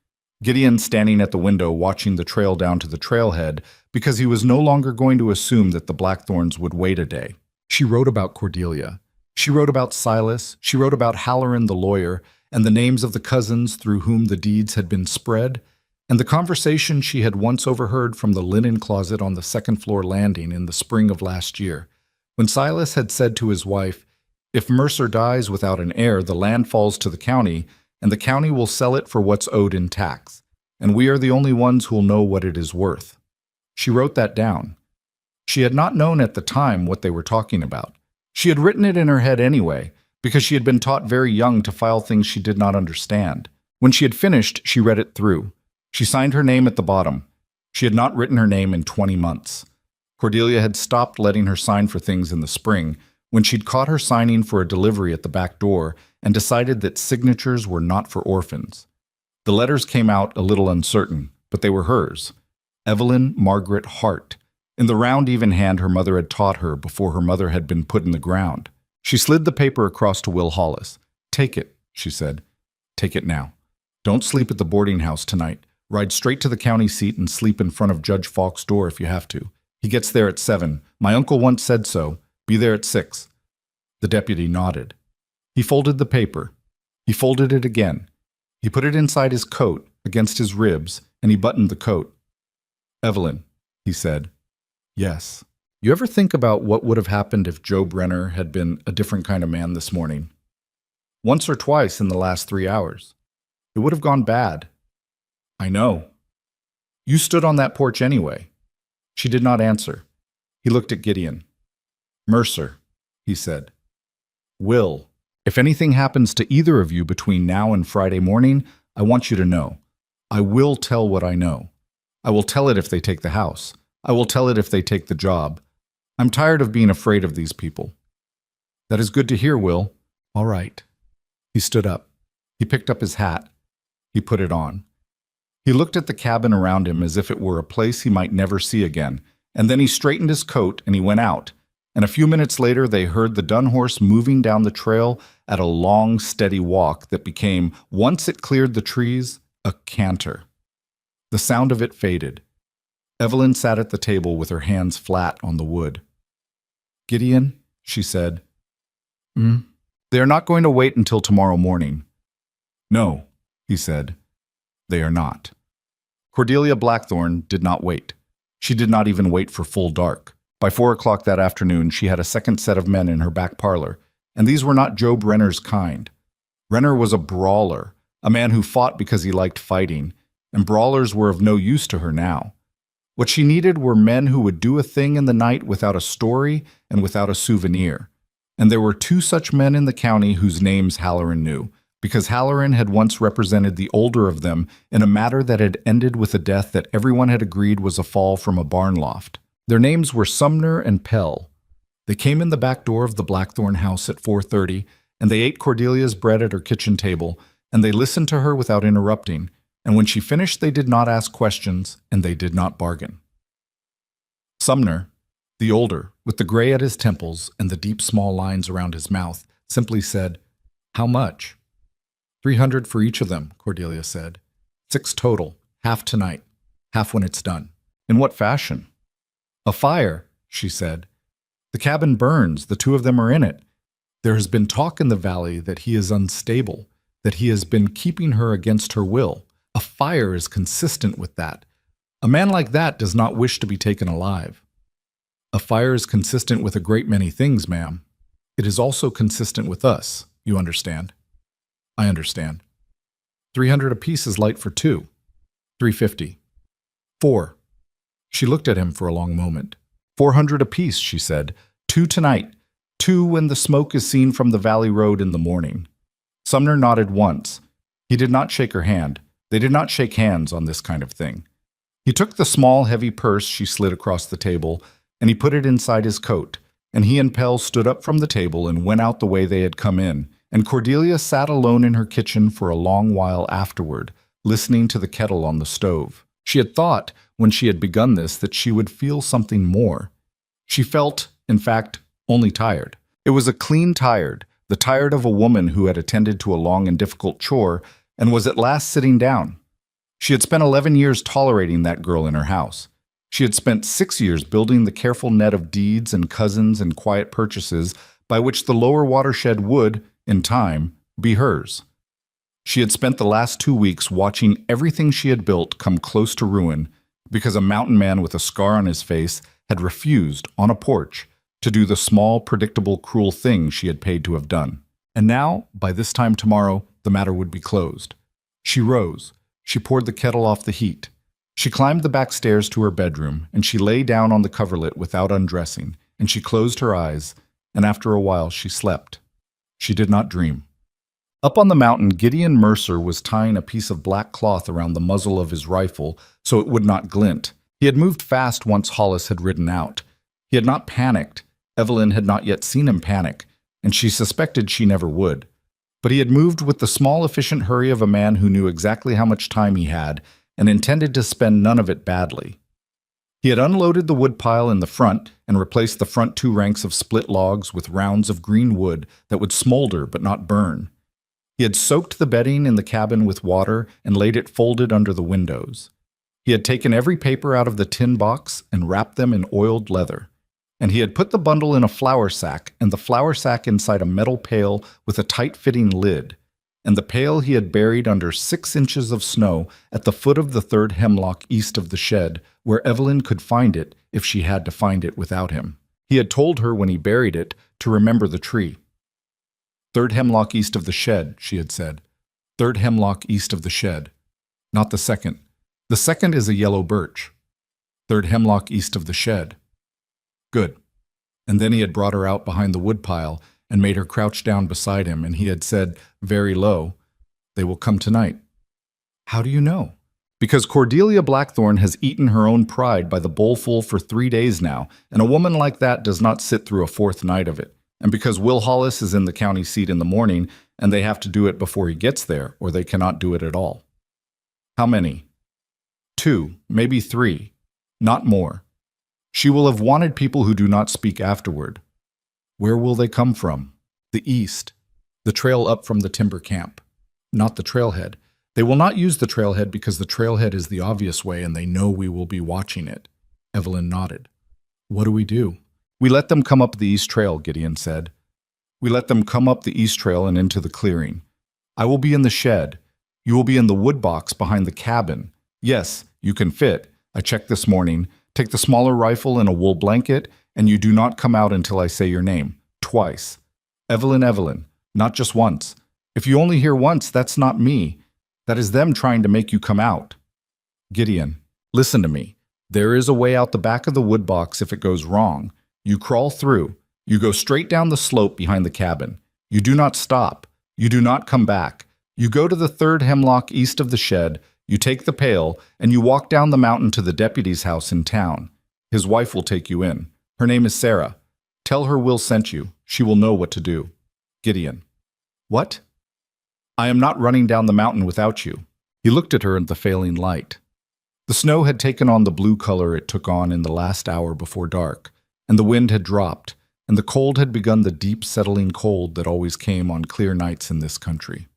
Gideon standing at the window watching the trail down to the trailhead because he was no longer going to assume that the Blackthorns would wait a day. She wrote about Cordelia. She wrote about Silas. She wrote about Halloran the lawyer and the names of the cousins through whom the deeds had been spread, and the conversation she had once overheard from the linen closet on the second-floor landing in the spring of last year, when Silas had said to his wife, "If Mercer dies without an heir, the land falls to the county, and the county will sell it for what's owed in tax, and we are the only ones who'll know what it is worth." She wrote that down. She had not known at the time what they were talking about. She had written it in her head anyway, because she had been taught very young to file things she did not understand. When she had finished, she read it through. She signed her name at the bottom. She had not written her name in 20 months. Cordelia had stopped letting her sign for things in the spring, when she'd caught her signing for a delivery at the back door and decided that signatures were not for orphans. The letters came out a little uncertain, but they were hers. Evelyn Margaret Hart, in the round even hand her mother had taught her before her mother had been put in the ground. She slid the paper across to Will Hollis. "Take it," she said. "Take it now. Don't sleep at the boarding house tonight. Ride straight to the county seat and sleep in front of Judge Falk's door if you have to. He gets there at 7. My uncle once said so. Be there at 6. The deputy nodded. He folded the paper. He folded it again. He put it inside his coat, against his ribs, and he buttoned the coat. "Evelyn," he said. "Yes. You ever think about what would have happened if Joe Brenner had been a different kind of man this morning? Once or twice in the last 3 hours. It would have gone bad." "I know. You stood on that porch anyway." She did not answer. He looked at Gideon. "Mercer," he said. "Will, if anything happens to either of you between now and Friday morning, I want you to know. I will tell what I know. I will tell it if they take the house. I will tell it if they take the job. I'm tired of being afraid of these people." "That is good to hear, Will." "All right." He stood up. He picked up his hat. He put it on. He looked at the cabin around him as if it were a place he might never see again, and then he straightened his coat and he went out, and a few minutes later they heard the dun horse moving down the trail at a long, steady walk that became, once it cleared the trees, a canter. The sound of it faded. Evelyn sat at the table with her hands flat on the wood. "Gideon," she said. "They are not going to wait until tomorrow morning." "No," he said. "They are not." Cordelia Blackthorn did not wait. She did not even wait for full dark. By 4 o'clock that afternoon, she had a second set of men in her back parlor, and these were not Joe Brenner's kind. Brenner was a brawler, a man who fought because he liked fighting, and brawlers were of no use to her now. What she needed were men who would do a thing in the night without a story and without a souvenir. And there were 2 such men in the county whose names Halloran knew, because Halloran had once represented the older of them in a matter that had ended with a death that everyone had agreed was a fall from a barn loft. Their names were Sumner and Pell. They came in the back door of the Blackthorn house at 4:30, and they ate Cordelia's bread at her kitchen table, and they listened to her without interrupting, and when she finished they did not ask questions, and they did not bargain. Sumner, the older, with the gray at his temples and the deep small lines around his mouth, simply said, "How much?" "300 for each of them," Cordelia said. "6 total, half tonight, half when it's done." "In what fashion?" "A fire," she said. "The cabin burns, the 2 of them are in it. There has been talk in the valley that he is unstable. that he has been keeping her against her will. A fire is consistent with that. A man like that does not wish to be taken alive. A fire is consistent with a great many things, ma'am. It is also consistent with us, you understand? I understand. 300 apiece is light for two. 350. 4. She looked at him for a long moment. 400 apiece, she said. 2 tonight. 2 when the smoke is seen from the valley road in the morning. Sumner nodded once. He did not shake her hand. They did not shake hands on this kind of thing. He took the small, heavy purse she slid across the table, and he put it inside his coat, and he and Pell stood up from the table and went out the way they had come in, and Cordelia sat alone in her kitchen for a long while afterward, listening to the kettle on the stove. She had thought, when she had begun this, that she would feel something more. She felt, in fact, only tired. It was a clean tired, the tired of a woman who had attended to a long and difficult chore and was at last sitting down. She had spent 11 years tolerating that girl in her house. She had spent 6 years building the careful net of deeds and cousins and quiet purchases by which the lower watershed would, in time, be hers. She had spent the last 2 weeks watching everything she had built come close to ruin because a mountain man with a scar on his face had refused, on a porch, to do the small, predictable, cruel thing she had paid to have done. And now, by this time tomorrow, the matter would be closed. She rose. She poured the kettle off the heat. She climbed the back stairs to her bedroom, and she lay down on the coverlet without undressing, and she closed her eyes, and after a while she slept. She did not dream. Up on the mountain, Gideon Mercer was tying a piece of black cloth around the muzzle of his rifle so it would not glint. He had moved fast once Hollis had ridden out. He had not panicked. Evelyn had not yet seen him panic, and she suspected she never would. But he had moved with the small, efficient hurry of a man who knew exactly how much time he had and intended to spend none of it badly. He had unloaded the woodpile in the front and replaced the front 2 ranks of split logs with rounds of green wood that would smolder but not burn. He had soaked the bedding in the cabin with water and laid it folded under the windows. He had taken every paper out of the tin box and wrapped them in oiled leather. And he had put the bundle in a flour sack, and the flour sack inside a metal pail with a tight-fitting lid. And the pail he had buried under 6 inches of snow at the foot of the 3rd hemlock east of the shed, where Evelyn could find it if she had to find it without him. He had told her when he buried it to remember the tree. 3rd hemlock east of the shed, she had said. 3rd hemlock east of the shed. Not the 2nd. The 2nd is a yellow birch. 3rd hemlock east of the shed. Good. And then he had brought her out behind the woodpile and made her crouch down beside him, and he had said, very low, "They will come tonight." How do you know? Because Cordelia Blackthorne has eaten her own pride by the bowlful for 3 days now, and a woman like that does not sit through a 4th night of it. And because Will Hollis is in the county seat in the morning, and they have to do it before he gets there, or they cannot do it at all. How many? 2, maybe 3, not more. She will have wanted people who do not speak afterward. Where will they come from? The east. The trail up from the timber camp. Not the trailhead. They will not use the trailhead because the trailhead is the obvious way and they know we will be watching it. Evelyn nodded. What do we do? We let them come up the east trail, Gideon said. We let them come up the east trail and into the clearing. I will be in the shed. You will be in the wood box behind the cabin. Yes, you can fit. I checked this morning. Take the smaller rifle and a wool blanket, and you do not come out until I say your name. Twice. Evelyn, Evelyn. Not just once. If you only hear once, that's not me. That is them trying to make you come out. Gideon, listen to me. There is a way out the back of the wood box if it goes wrong. You crawl through. You go straight down the slope behind the cabin. You do not stop. You do not come back. You go to the 3rd hemlock east of the shed. You take the pail, and you walk down the mountain to the deputy's house in town. His wife will take you in. Her name is Sarah. Tell her Will sent you. She will know what to do. Gideon. What? I am not running down the mountain without you. He looked at her in the failing light. The snow had taken on the blue color it took on in the last hour before dark, and the wind had dropped, and the cold had begun the deep settling cold that always came on clear nights in this country.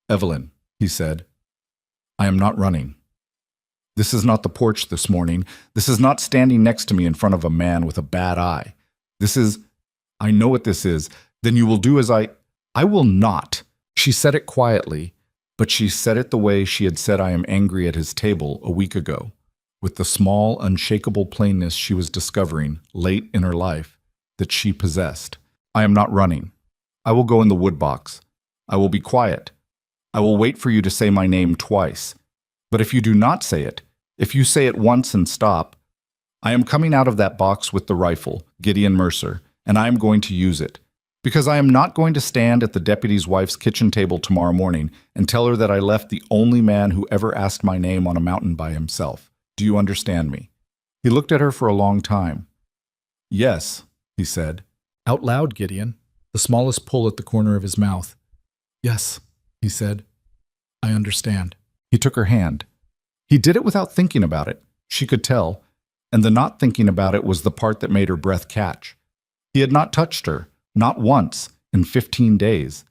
Evelyn, he said, I am not running. This is not the porch this morning. This is not standing next to me in front of a man with a bad eye. This is, I know what this is. Then you will do as I will not. She said it quietly, but she said it the way she had said "I am angry" at his table a week ago, with the small, unshakable plainness she was discovering late in her life that she possessed. "I am not running. I will go in the wood box. I will be quiet. I will wait for you to say my name twice. But if you do not say it, if you say it once and stop, I am coming out of that box with the rifle, Gideon Mercer, and I am going to use it. Because I am not going to stand at the deputy's wife's kitchen table tomorrow morning and tell her that I left the only man who ever asked my name on a mountain by himself. Do you understand me?" He looked at her for a long time. "Yes," he said. Out loud, Gideon, the smallest pull at the corner of his mouth. "Yes," he said. "I understand." He took her hand. He did it without thinking about it. She could tell. And the not thinking about it was the part that made her breath catch. He had not touched her, not once, in 15 days.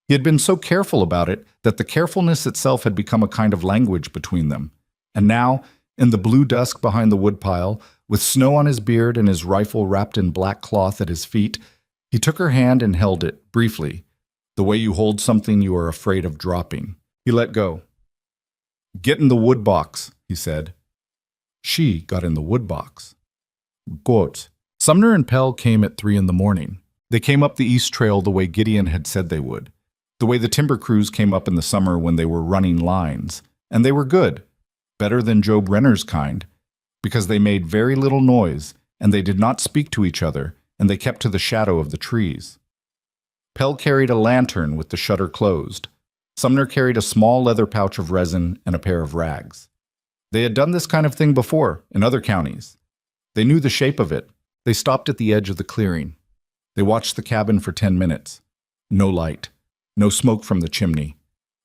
He had been so careful about it that the carefulness itself had become a kind of language between them. And now, in the blue dusk behind the woodpile, with snow on his beard and his rifle wrapped in black cloth at his feet, he took her hand and held it, briefly, the way you hold something you are afraid of dropping. He let go. "Get in the wood box," he said. She got in the wood box. Gut. Sumner and Pell came at 3 in the morning. They came up the east trail the way Gideon had said they would, the way the timber crews came up in the summer when they were running lines. And they were good, better than Job Renner's kind, because they made very little noise, and they did not speak to each other, and they kept to the shadow of the trees. Pell carried a lantern with the shutter closed. Sumner carried a small leather pouch of resin and a pair of rags. They had done this kind of thing before, in other counties. They knew the shape of it. They stopped at the edge of the clearing. They watched the cabin for 10 minutes. No light. No smoke from the chimney.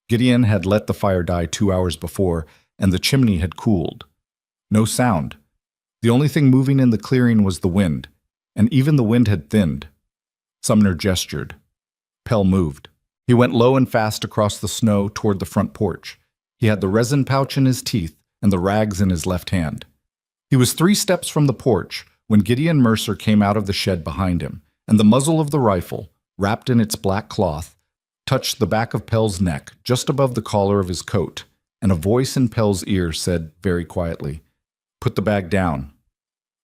Gideon had let the fire die 2 hours before, and the chimney had cooled. No sound. The only thing moving in the clearing was the wind, and even the wind had thinned. Sumner gestured. Pell moved. He went low and fast across the snow toward the front porch. He had the resin pouch in his teeth and the rags in his left hand. He was 3 steps from the porch when Gideon Mercer came out of the shed behind him, and the muzzle of the rifle, wrapped in its black cloth, touched the back of Pell's neck just above the collar of his coat, and a voice in Pell's ear said very quietly, "Put the bag down."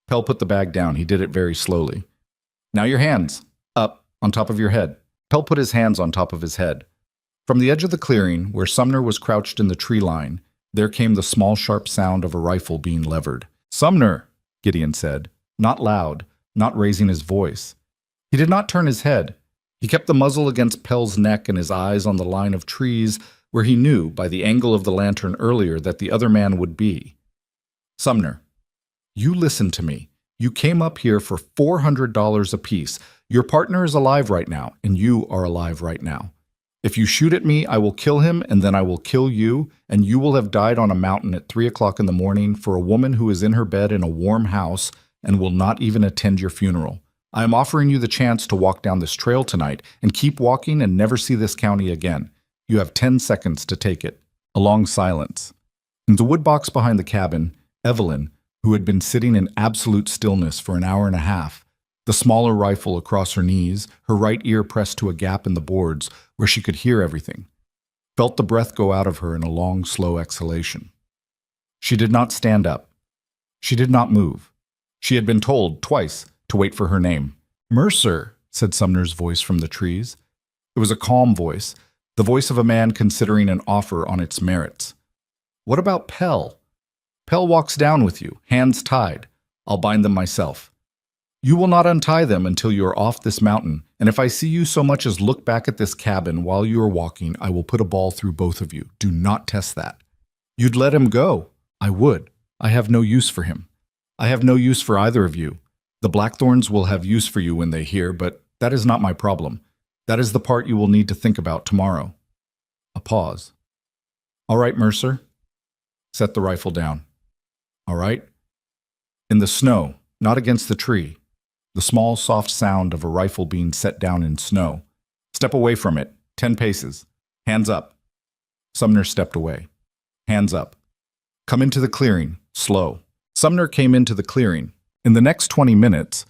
Pell put the bag down. He did it very slowly. "Now your hands, up, on top of your head." Pell put his hands on top of his head. From the edge of the clearing, where Sumner was crouched in the tree line, there came the small sharp sound of a rifle being levered. "Sumner," Gideon said, not loud, not raising his voice. He did not turn his head. He kept the muzzle against Pell's neck and his eyes on the line of trees where he knew, by the angle of the lantern earlier, that the other man would be. "Sumner, you listen to me. You came up here for $400 apiece. Your partner is alive right now, and you are alive right now. If you shoot at me, I will kill him, and then I will kill you, and you will have died on a mountain at 3 o'clock in the morning for a woman who is in her bed in a warm house and will not even attend your funeral. I am offering you the chance to walk down this trail tonight and keep walking and never see this county again. You have 10 seconds to take it." A long silence. In the wood box behind the cabin, Evelyn, who had been sitting in absolute stillness for an hour and a half, the smaller rifle across her knees, her right ear pressed to a gap in the boards where she could hear everything, felt the breath go out of her in a long, slow exhalation. She did not stand up. She did not move. She had been told twice to wait for her name. "Mercer," said Sumner's voice from the trees. It was a calm voice, the voice of a man considering an offer on its merits. "What about Pell?" "Pell walks down with you, hands tied. I'll bind them myself. You will not untie them until you are off this mountain, and if I see you so much as look back at this cabin while you are walking, I will put a ball through both of you. Do not test that." "You'd let him go." "I would. I have no use for him. I have no use for either of you. The Blackthorns will have use for you when they hear, but that is not my problem. That is the part you will need to think about tomorrow." A pause. "All right, Mercer." Set the rifle down. "All right." In the snow, not against the tree, the small, soft sound of a rifle being set down in snow. "Step away from it, 10 paces. Hands up." Sumner stepped away. "Hands up. Come into the clearing, slow." Sumner came into the clearing. In the next 20 minutes,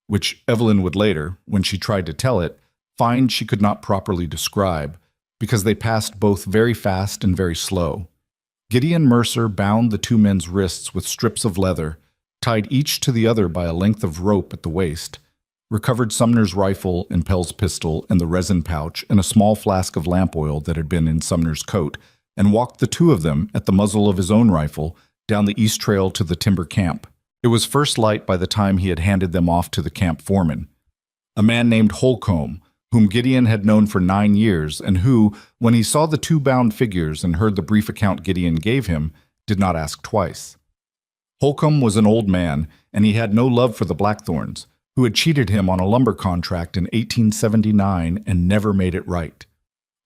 which Evelyn would later, when she tried to tell it, find she could not properly describe, because they passed both very fast and very slow. Gideon Mercer bound the two men's wrists with strips of leather, tied each to the other by a length of rope at the waist, recovered Sumner's rifle and Pell's pistol and the resin pouch and a small flask of lamp oil that had been in Sumner's coat, and walked the two of them at the muzzle of his own rifle down the east trail to the timber camp. It was first light by the time he had handed them off to the camp foreman, a man named Holcomb, whom Gideon had known for 9 years and who, when he saw the two bound figures and heard the brief account Gideon gave him, did not ask twice. Holcomb was an old man, and he had no love for the Blackthorns, who had cheated him on a lumber contract in 1879 and never made it right.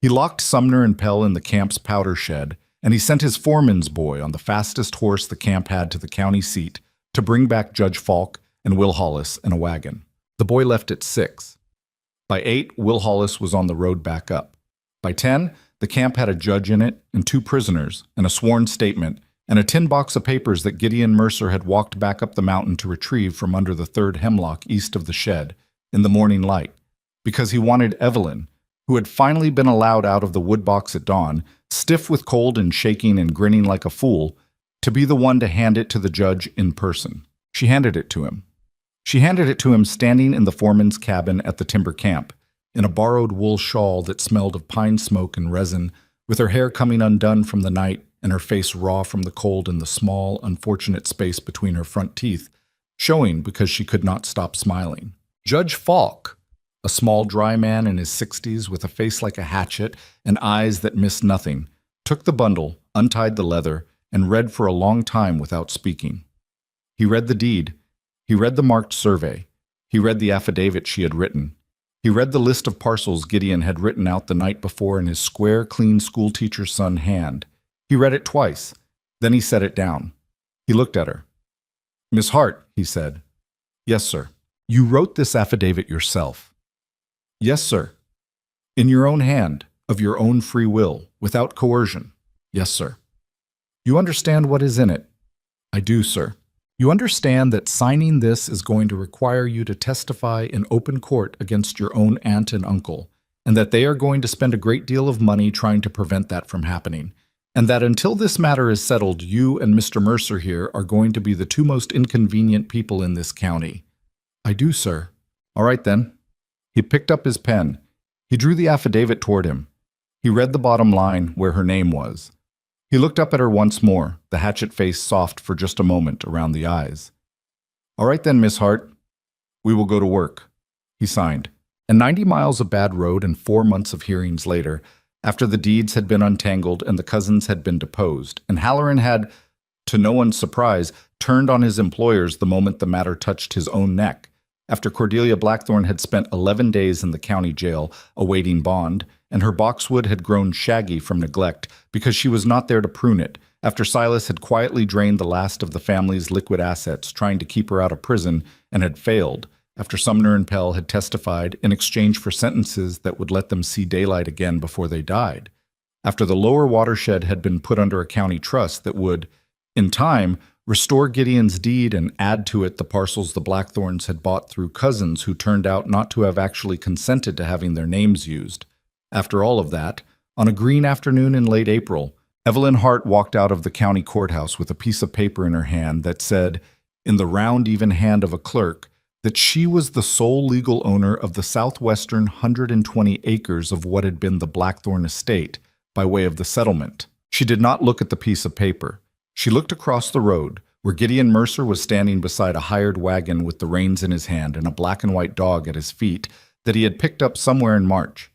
He locked Sumner and Pell in the camp's powder shed, and he sent his foreman's boy on the fastest horse the camp had to the county seat to bring back Judge Falk and Will Hollis in a wagon. The boy left at 6. By 8, Will Hollis was on the road back up. By 10, the camp had a judge in it and 2 prisoners and a sworn statement and a tin box of papers that Gideon Mercer had walked back up the mountain to retrieve from under the third hemlock east of the shed in the morning light, because he wanted Evelyn, who had finally been allowed out of the wood box at dawn, stiff with cold and shaking and grinning like a fool, to be the one to hand it to the judge in person. She handed it to him. She handed it to him standing in the foreman's cabin at the timber camp, in a borrowed wool shawl that smelled of pine smoke and resin, with her hair coming undone from the night and her face raw from the cold in the small, unfortunate space between her front teeth, showing because she could not stop smiling. Judge Falk, a small, dry man in his 60s with a face like a hatchet and eyes that missed nothing, took the bundle, untied the leather, and read for a long time without speaking. He read the deed. He read the marked survey. He read the affidavit she had written. He read the list of parcels Gideon had written out the night before in his square, clean schoolteacher's son hand. He read it twice. Then he set it down. He looked at her. "Miss Hart," he said. "Yes, sir." "You wrote this affidavit yourself?" "Yes, sir." "In your own hand, of your own free will, without coercion?" "Yes, sir." "You understand what is in it?" "I do, sir." "You understand that signing this is going to require you to testify in open court against your own aunt and uncle, and that they are going to spend a great deal of money trying to prevent that from happening, and that until this matter is settled, you and Mr. Mercer here are going to be the 2 most inconvenient people in this county?" "I do, sir." "All right, then." He picked up his pen. He drew the affidavit toward him. He read the bottom line where her name was. He looked up at her once more, the hatchet face soft for just a moment around the eyes. "All right then, Miss Hart. We will go to work." He signed. And 90 miles of bad road and 4 months of hearings later, after the deeds had been untangled and the cousins had been deposed, and Halloran had, to no one's surprise, turned on his employers the moment the matter touched his own neck, after Cordelia Blackthorn had spent 11 days in the county jail awaiting bond, and her boxwood had grown shaggy from neglect because she was not there to prune it, after Silas had quietly drained the last of the family's liquid assets trying to keep her out of prison and had failed, after Sumner and Pell had testified in exchange for sentences that would let them see daylight again before they died, after the lower watershed had been put under a county trust that would, in time, restore Gideon's deed and add to it the parcels the Blackthorns had bought through cousins who turned out not to have actually consented to having their names used. After all of that, on a green afternoon in late April, Evelyn Hart walked out of the county courthouse with a piece of paper in her hand that said, in the round, even hand of a clerk, that she was the sole legal owner of the southwestern 120 acres of what had been the Blackthorn estate by way of the settlement. She did not look at the piece of paper. She looked across the road, where Gideon Mercer was standing beside a hired wagon with the reins in his hand and a black and white dog at his feet that he had picked up somewhere in March.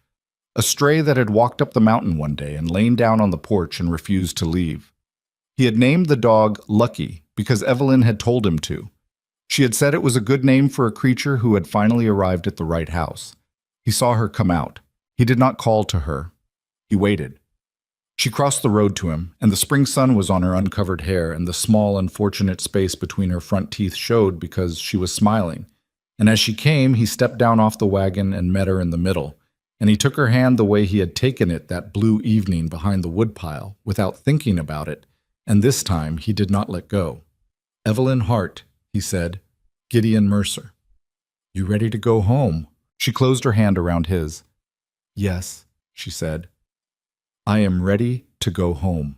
A stray that had walked up the mountain one day and lain down on the porch and refused to leave. He had named the dog Lucky because Evelyn had told him to. She had said it was a good name for a creature who had finally arrived at the right house. He saw her come out. He did not call to her. He waited. She crossed the road to him, and the spring sun was on her uncovered hair, and the small, unfortunate space between her front teeth showed because she was smiling. And as she came, he stepped down off the wagon and met her in the middle, and he took her hand the way he had taken it that blue evening behind the woodpile, without thinking about it, and this time he did not let go. "Evelyn Hart," he said. "Gideon Mercer." "You ready to go home?" She closed her hand around his. "Yes," she said. I am ready to go home.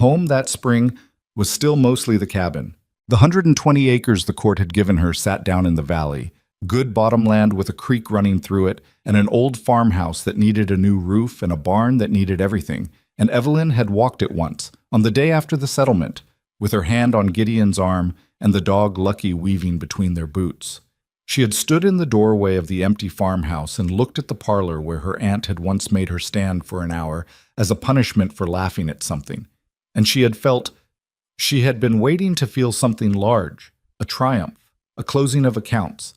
Home that spring was still mostly the cabin. The 120 acres the court had given her sat down in the valley, good bottomland with a creek running through it, and an old farmhouse that needed a new roof and a barn that needed everything. And Evelyn had walked it once, on the day after the settlement, with her hand on Gideon's arm and the dog Lucky weaving between their boots. She had stood in the doorway of the empty farmhouse and looked at the parlor where her aunt had once made her stand for an hour as a punishment for laughing at something. And she had been waiting to feel something large, a triumph, a closing of accounts,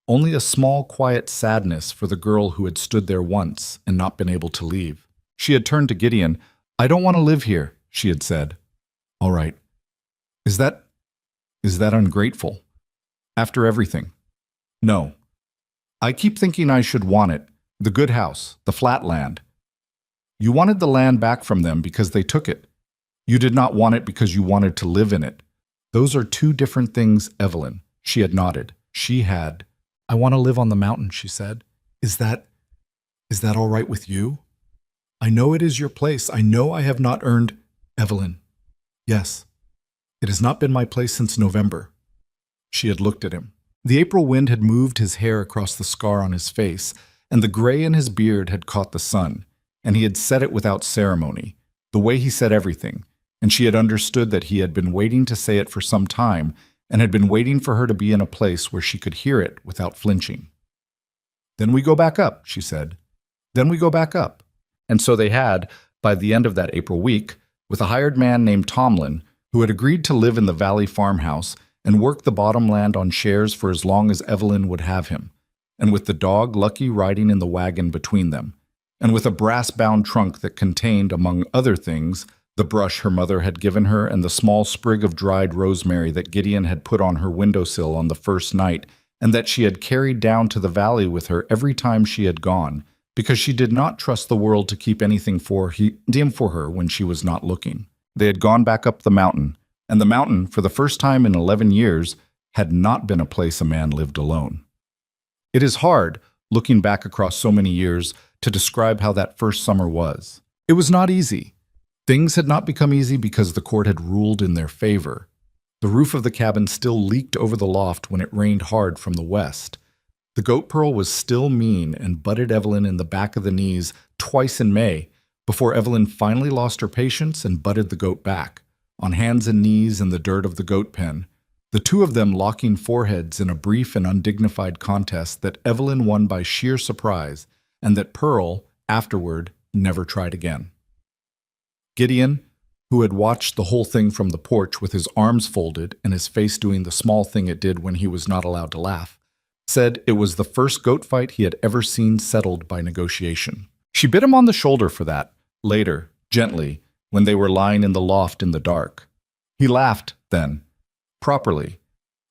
only a small, quiet sadness for the girl who had stood there once and not been able to leave. She had turned to Gideon. "I don't want to live here," she had said. "All right. Is that ungrateful? After everything?" "No. I keep thinking I should want it, the good house, the flat land. You wanted the land back from them because they took it. You did not want it because you wanted to live in it. Those are two different things, Evelyn." She had nodded. She had. "I want to live on the mountain," she said. Is that all right with you? I know it is your place. I know I have not earned—" "Evelyn, yes. It has not been my place since November." She had looked at him. The April wind had moved his hair across the scar on his face, and the gray in his beard had caught the sun, and he had said it without ceremony, the way he said everything, and she had understood that he had been waiting to say it for some time and had been waiting for her to be in a place where she could hear it without flinching. "Then we go back up," she said. "Then we go back up." And so they had, by the end of that April week, with a hired man named Tomlin, who had agreed to live in the valley farmhouse and work the bottomland on shares for as long as Evelyn would have him, and with the dog Lucky riding in the wagon between them, and with a brass-bound trunk that contained, among other things, the brush her mother had given her and the small sprig of dried rosemary that Gideon had put on her windowsill on the first night, and that she had carried down to the valley with her every time she had gone, because she did not trust the world to keep anything for her when she was not looking. They had gone back up the mountain, and the mountain, for the first time in 11 years, had not been a place a man lived alone. It is hard, looking back across so many years, to describe how that first summer was. It was not easy. Things had not become easy because the court had ruled in their favor. The roof of the cabin still leaked over the loft when it rained hard from the west. The goat pearl was still mean and butted Evelyn in the back of the knees twice in May, before Evelyn finally lost her patience and butted the goat back, on hands and knees in the dirt of the goat pen, the two of them locking foreheads in a brief and undignified contest that Evelyn won by sheer surprise, and that Pearl, afterward, never tried again. Gideon, who had watched the whole thing from the porch with his arms folded and his face doing the small thing it did when he was not allowed to laugh, said it was the first goat fight he had ever seen settled by negotiation. She bit him on the shoulder for that, later, gently, when they were lying in the loft in the dark. He laughed, then, properly,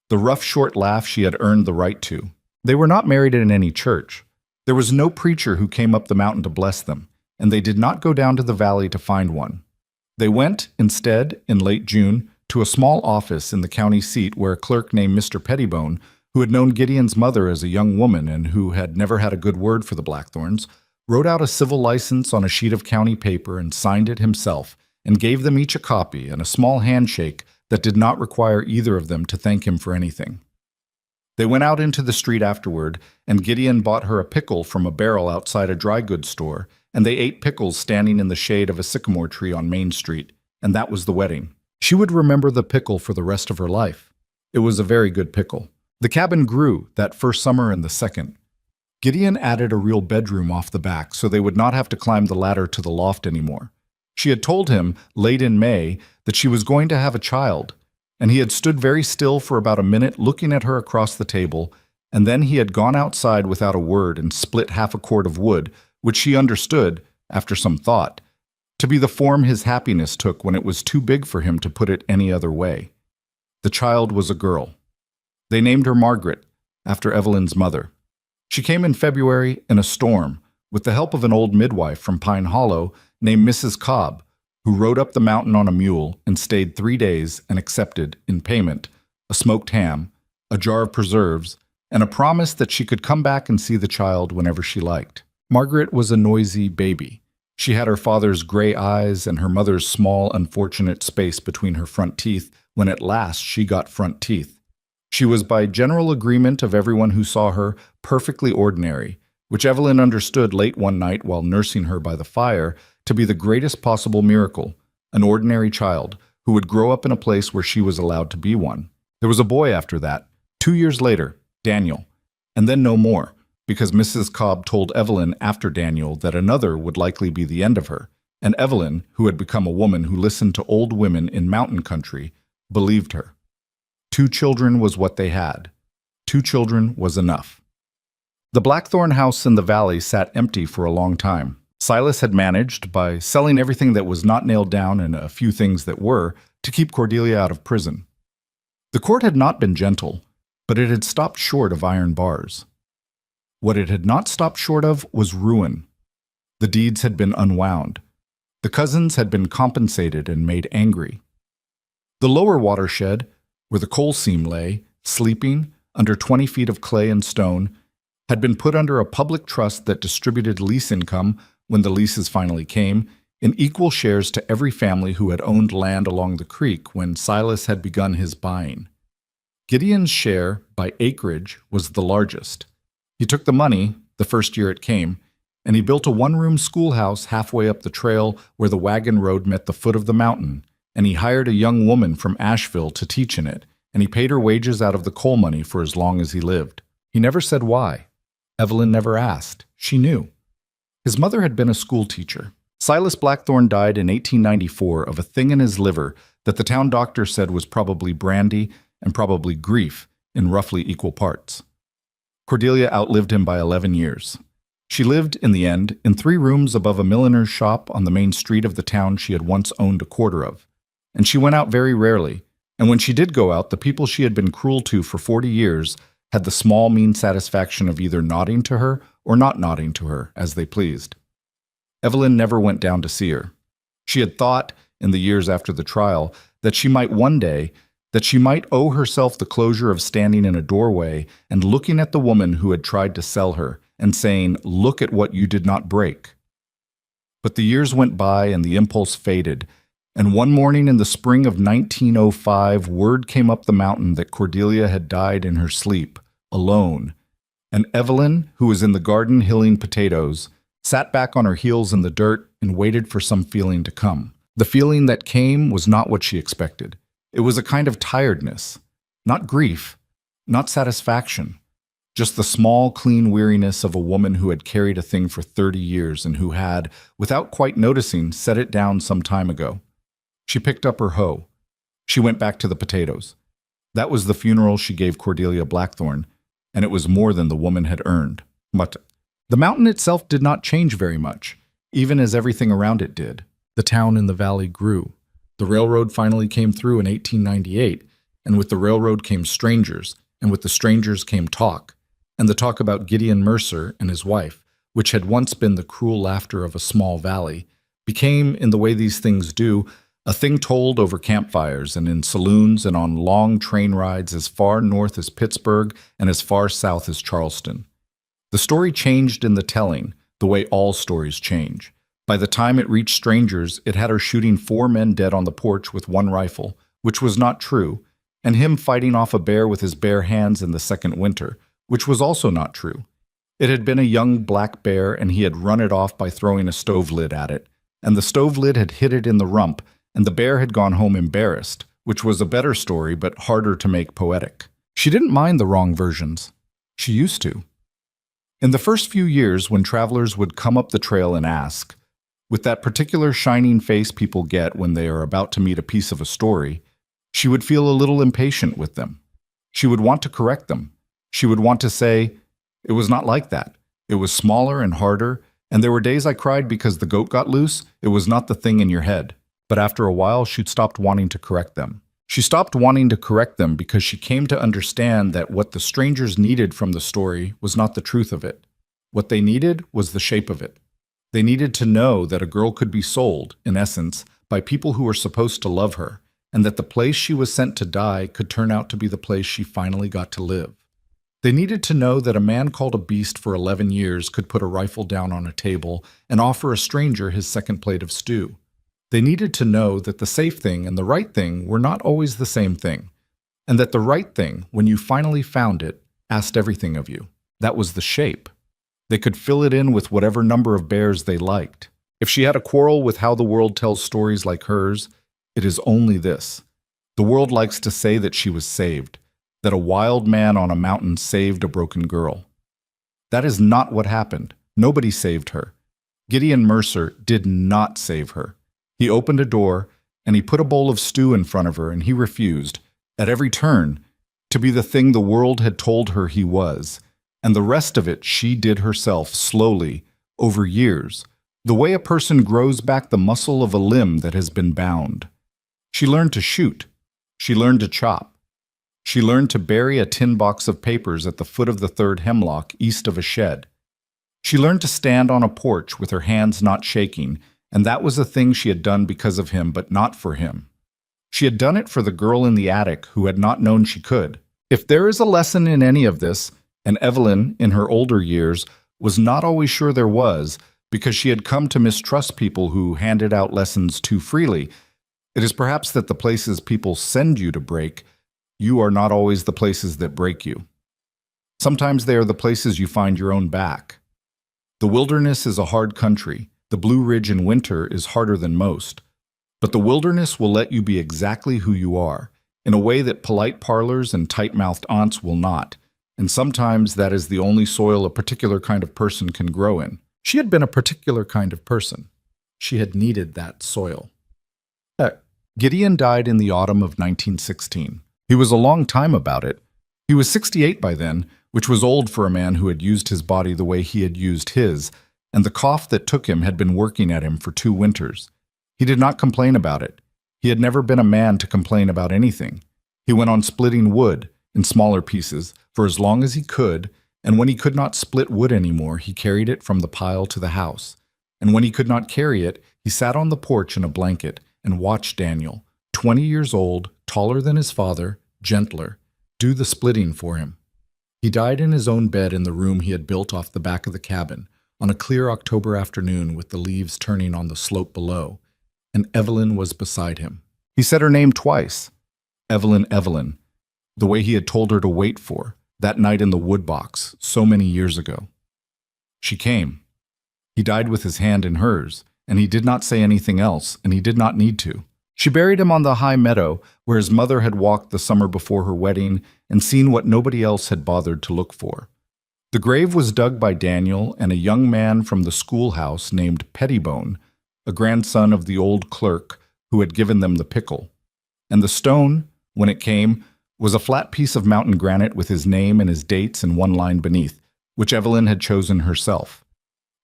the rough, short laugh she had earned the right to. They were not married in any church. There was no preacher who came up the mountain to bless them, and they did not go down to the valley to find one. They went, instead, in late June, to a small office in the county seat where a clerk named Mr. Pettibone, who had known Gideon's mother as a young woman and who had never had a good word for the Blackthorns, wrote out a civil license on a sheet of county paper and signed it himself, and gave them each a copy and a small handshake that did not require either of them to thank him for anything. They went out into the street afterward, and Gideon bought her a pickle from a barrel outside a dry goods store, and they ate pickles standing in the shade of a sycamore tree on Main Street, and that was the wedding. She would remember the pickle for the rest of her life. It was a very good pickle. The cabin grew that first summer and the second. Gideon added a real bedroom off the back so they would not have to climb the ladder to the loft anymore. She had told him, late in May, that she was going to have a child, and he had stood very still for about a minute looking at her across the table, and then he had gone outside without a word and split half a cord of wood, which she understood, after some thought, to be the form his happiness took when it was too big for him to put it any other way. The child was a girl. They named her Margaret, after Evelyn's mother. She came in February in a storm, with the help of an old midwife from Pine Hollow named Mrs. Cobb, who rode up the mountain on a mule and stayed 3 days and accepted, in payment, a smoked ham, a jar of preserves, and a promise that she could come back and see the child whenever she liked. Margaret was a noisy baby, She had her father's gray eyes and her mother's small, unfortunate space between her front teeth when at last she got front teeth. She was, by general agreement of everyone who saw her, perfectly ordinary, which Evelyn understood late one night while nursing her by the fire to be the greatest possible miracle, an ordinary child who would grow up in a place where she was allowed to be one. There was a boy after that, 2 years later, Daniel, and then no more, because Mrs. Cobb told Evelyn after Daniel that another would likely be the end of her, and Evelyn, who had become a woman who listened to old women in mountain country, believed her. 2 children was what they had. 2 children was enough. The Blackthorn house in the valley sat empty for a long time. Silas had managed, by selling everything that was not nailed down and a few things that were, to keep Cordelia out of prison. The court had not been gentle, but it had stopped short of iron bars. What it had not stopped short of was ruin. The deeds had been unwound. The cousins had been compensated and made angry. The lower watershed, where the coal seam lay, sleeping, under 20 feet of clay and stone, had been put under a public trust that distributed lease income, when the leases finally came, in equal shares to every family who had owned land along the creek when Silas had begun his buying. Gideon's share, by acreage, was the largest. He took the money, the first year it came, and he built a one-room schoolhouse halfway up the trail where the wagon road met the foot of the mountain, and he hired a young woman from Asheville to teach in it, and he paid her wages out of the coal money for as long as he lived. He never said why. Evelyn never asked. She knew. His mother had been a school teacher. Silas Blackthorn died in 1894 of a thing in his liver that the town doctor said was probably brandy and probably grief in roughly equal parts. Cordelia outlived him by 11 years. She lived, in the end, in 3 rooms above a milliner's shop on the main street of the town she had once owned a quarter of. And she went out very rarely, and when she did go out, the people she had been cruel to for 40 years had the small, mean satisfaction of either nodding to her or not nodding to her, as they pleased. Evelyn never went down to see her. She had thought, in the years after the trial, that she might one day, that she might owe herself the closure of standing in a doorway and looking at the woman who had tried to sell her and saying, "Look at what you did not break." But the years went by and the impulse faded, and one morning in the spring of 1905, word came up the mountain that Cordelia had died in her sleep, alone, and Evelyn, who was in the garden hilling potatoes, sat back on her heels in the dirt and waited for some feeling to come. The feeling that came was not what she expected. It was a kind of tiredness, not grief, not satisfaction, just the small, clean weariness of a woman who had carried a thing for 30 years and who had, without quite noticing, set it down some time ago. She picked up her hoe. She went back to the potatoes. That was the funeral she gave Cordelia Blackthorn, and it was more than the woman had earned. But the mountain itself did not change very much, even as everything around it did. The town in the valley grew. The railroad finally came through in 1898, and with the railroad came strangers, and with the strangers came talk, and the talk about Gideon Mercer and his wife, which had once been the cruel laughter of a small valley, became, in the way these things do, a thing told over campfires and in saloons and on long train rides as far north as Pittsburgh and as far south as Charleston. The story changed in the telling, the way all stories change. By the time it reached strangers, it had her shooting 4 men dead on the porch with 1 rifle, which was not true, and him fighting off a bear with his bare hands in the second winter, which was also not true. It had been a young black bear, and he had run it off by throwing a stove lid at it, and the stove lid had hit it in the rump, and the bear had gone home embarrassed, which was a better story but harder to make poetic. She didn't mind the wrong versions. She used to. In the first few years, when travelers would come up the trail and ask, with that particular shining face people get when they are about to meet a piece of a story, she would feel a little impatient with them. She would want to correct them. She would want to say, "It was not like that. It was smaller and harder, and there were days I cried because the goat got loose. It was not the thing in your head." But after a while, she'd stopped wanting to correct them. She stopped wanting to correct them because she came to understand that what the strangers needed from the story was not the truth of it. What they needed was the shape of it. They needed to know that a girl could be sold, in essence, by people who were supposed to love her, and that the place she was sent to die could turn out to be the place she finally got to live. They needed to know that a man called a beast for 11 years could put a rifle down on a table and offer a stranger his second plate of stew. They needed to know that the safe thing and the right thing were not always the same thing, and that the right thing, when you finally found it, asked everything of you. That was the shape. They could fill it in with whatever number of bears they liked. If she had a quarrel with how the world tells stories like hers, it is only this. The world likes to say that she was saved, that a wild man on a mountain saved a broken girl. That is not what happened. Nobody saved her. Gideon Mercer did not save her. He opened a door, and he put a bowl of stew in front of her, and he refused, at every turn, to be the thing the world had told her he was. And the rest of it she did herself, slowly, over years, the way a person grows back the muscle of a limb that has been bound. She learned to shoot. She learned to chop. She learned to bury a tin box of papers at the foot of the third hemlock east of a shed. She learned to stand on a porch with her hands not shaking, and that was a thing she had done because of him, but not for him. She had done it for the girl in the attic who had not known she could. If there is a lesson in any of this, and Evelyn, in her older years, was not always sure there was, because she had come to mistrust people who handed out lessons too freely, it is perhaps that the places people send you to break, you are not always the places that break you. Sometimes they are the places you find your own back. The wilderness is a hard country. The Blue Ridge in winter is harder than most. But the wilderness will let you be exactly who you are, in a way that polite parlors and tight-mouthed aunts will not. And sometimes that is the only soil a particular kind of person can grow in. She had been a particular kind of person. She had needed that soil. Gideon died in the autumn of 1916. He was a long time about it. He was 68 by then, which was old for a man who had used his body the way he had used his, and the cough that took him had been working at him for 2 winters. He did not complain about it. He had never been a man to complain about anything. He went on splitting wood, in smaller pieces, for as long as he could, and when he could not split wood anymore, he carried it from the pile to the house. And when he could not carry it, he sat on the porch in a blanket and watched Daniel, 20 years old, taller than his father, gentler, do the splitting for him. He died in his own bed in the room he had built off the back of the cabin, on a clear October afternoon with the leaves turning on the slope below, and Evelyn was beside him. He said her name twice, Evelyn, Evelyn, the way he had told her to wait for, that night in the wood box, so many years ago. She came. He died with his hand in hers, and he did not say anything else, and he did not need to. She buried him on the high meadow where his mother had walked the summer before her wedding and seen what nobody else had bothered to look for. The grave was dug by Daniel and a young man from the schoolhouse named Pettibone, a grandson of the old clerk who had given them the pickle. And the stone, when it came, was a flat piece of mountain granite with his name and his dates in one line beneath, which Evelyn had chosen herself.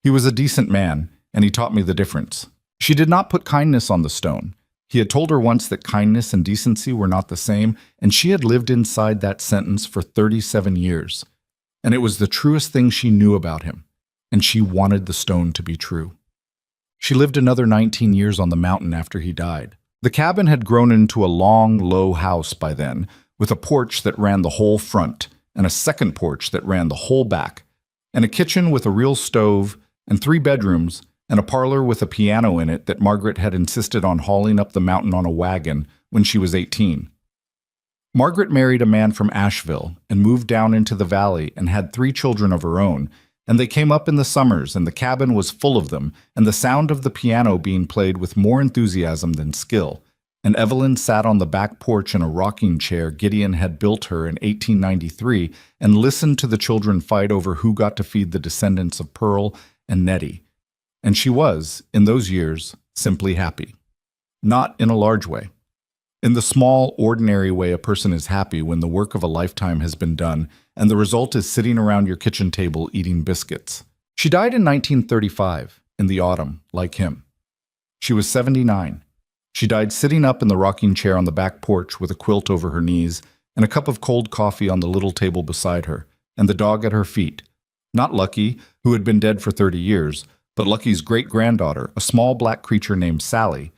He was a decent man, and he taught me the difference. She did not put kindness on the stone. He had told her once that kindness and decency were not the same, and she had lived inside that sentence for 37 years. And it was the truest thing she knew about him, and she wanted the stone to be true. She lived another 19 years on the mountain after he died. The cabin had grown into a long, low house by then, with a porch that ran the whole front, and a second porch that ran the whole back, and a kitchen with a real stove, and 3 bedrooms, and a parlor with a piano in it that Margaret had insisted on hauling up the mountain on a wagon when she was 18. Margaret married a man from Asheville and moved down into the valley and had 3 children of her own, and they came up in the summers, and the cabin was full of them, and the sound of the piano being played with more enthusiasm than skill, and Evelyn sat on the back porch in a rocking chair Gideon had built her in 1893 and listened to the children fight over who got to feed the descendants of Pearl and Nettie. And she was, in those years, simply happy. Not in a large way. In the small, ordinary way a person is happy when the work of a lifetime has been done and the result is sitting around your kitchen table eating biscuits. She died in 1935, in the autumn, like him. She was 79. She died sitting up in the rocking chair on the back porch with a quilt over her knees and a cup of cold coffee on the little table beside her, and the dog at her feet. Not Lucky, who had been dead for 30 years, but Lucky's great-granddaughter, a small black creature named Sally,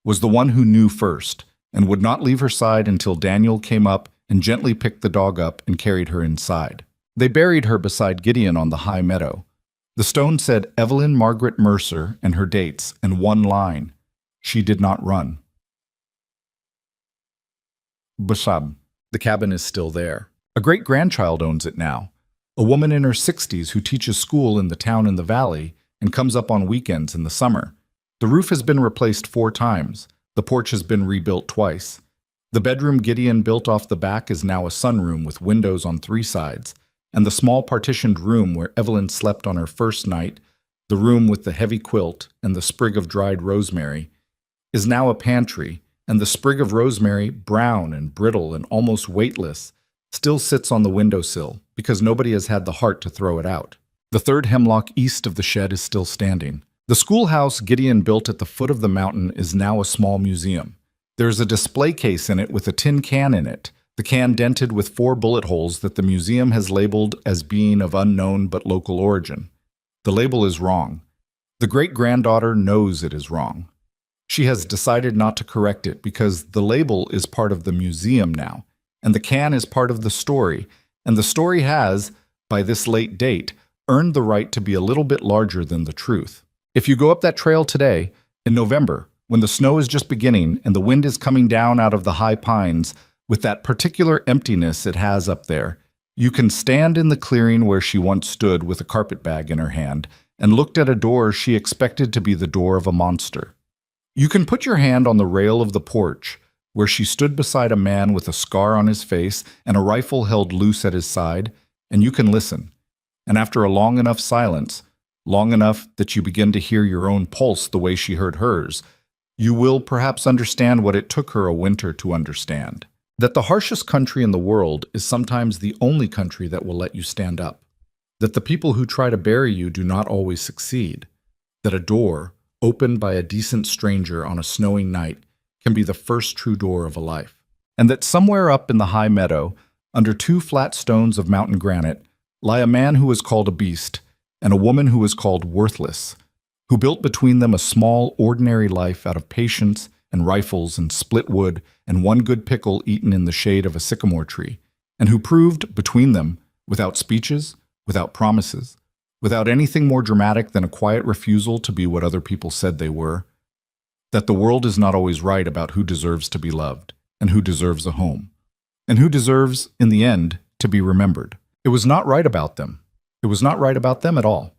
was the one who knew first and would not leave her side until Daniel came up and gently picked the dog up and carried her inside. They buried her beside Gideon on the high meadow. The stone said Evelyn Margaret Mercer and her dates, and one line: she did not run. Bashab. The cabin is still there. A great-grandchild owns it now. A woman in her 60s who teaches school in the town in the valley and comes up on weekends in the summer. The roof has been replaced 4 times. The porch has been rebuilt twice. The bedroom Gideon built off the back is now a sunroom with windows on 3 sides, and the small partitioned room where Evelyn slept on her first night, the room with the heavy quilt and the sprig of dried rosemary, is now a pantry, and the sprig of rosemary, brown and brittle and almost weightless, still sits on the windowsill because nobody has had the heart to throw it out. The 3rd hemlock east of the shed is still standing. The schoolhouse Gideon built at the foot of the mountain is now a small museum. There is a display case in it with a tin can in it, the can dented with 4 bullet holes that the museum has labeled as being of unknown but local origin. The label is wrong. The great-granddaughter knows it is wrong. She has decided not to correct it because the label is part of the museum now, and the can is part of the story, and the story has, by this late date, earned the right to be a little bit larger than the truth. If you go up that trail today, in November, when the snow is just beginning and the wind is coming down out of the high pines with that particular emptiness it has up there, you can stand in the clearing where she once stood with a carpet bag in her hand and looked at a door she expected to be the door of a monster. You can put your hand on the rail of the porch where she stood beside a man with a scar on his face and a rifle held loose at his side, and you can listen. And after a long enough silence, long enough that you begin to hear your own pulse the way she heard hers, you will perhaps understand what it took her a winter to understand. That the harshest country in the world is sometimes the only country that will let you stand up. That the people who try to bury you do not always succeed. That a door, opened by a decent stranger on a snowing night, can be the first true door of a life. And that somewhere up in the high meadow, under 2 flat stones of mountain granite, lie a man who is called a beast, and a woman who is called worthless, who built between them a small, ordinary life out of patience and rifles and split wood and 1 good pickle eaten in the shade of a sycamore tree, and who proved, between them, without speeches, without promises, without anything more dramatic than a quiet refusal to be what other people said they were, that the world is not always right about who deserves to be loved, and who deserves a home, and who deserves, in the end, to be remembered. It was not right about them. It was not right about them at all.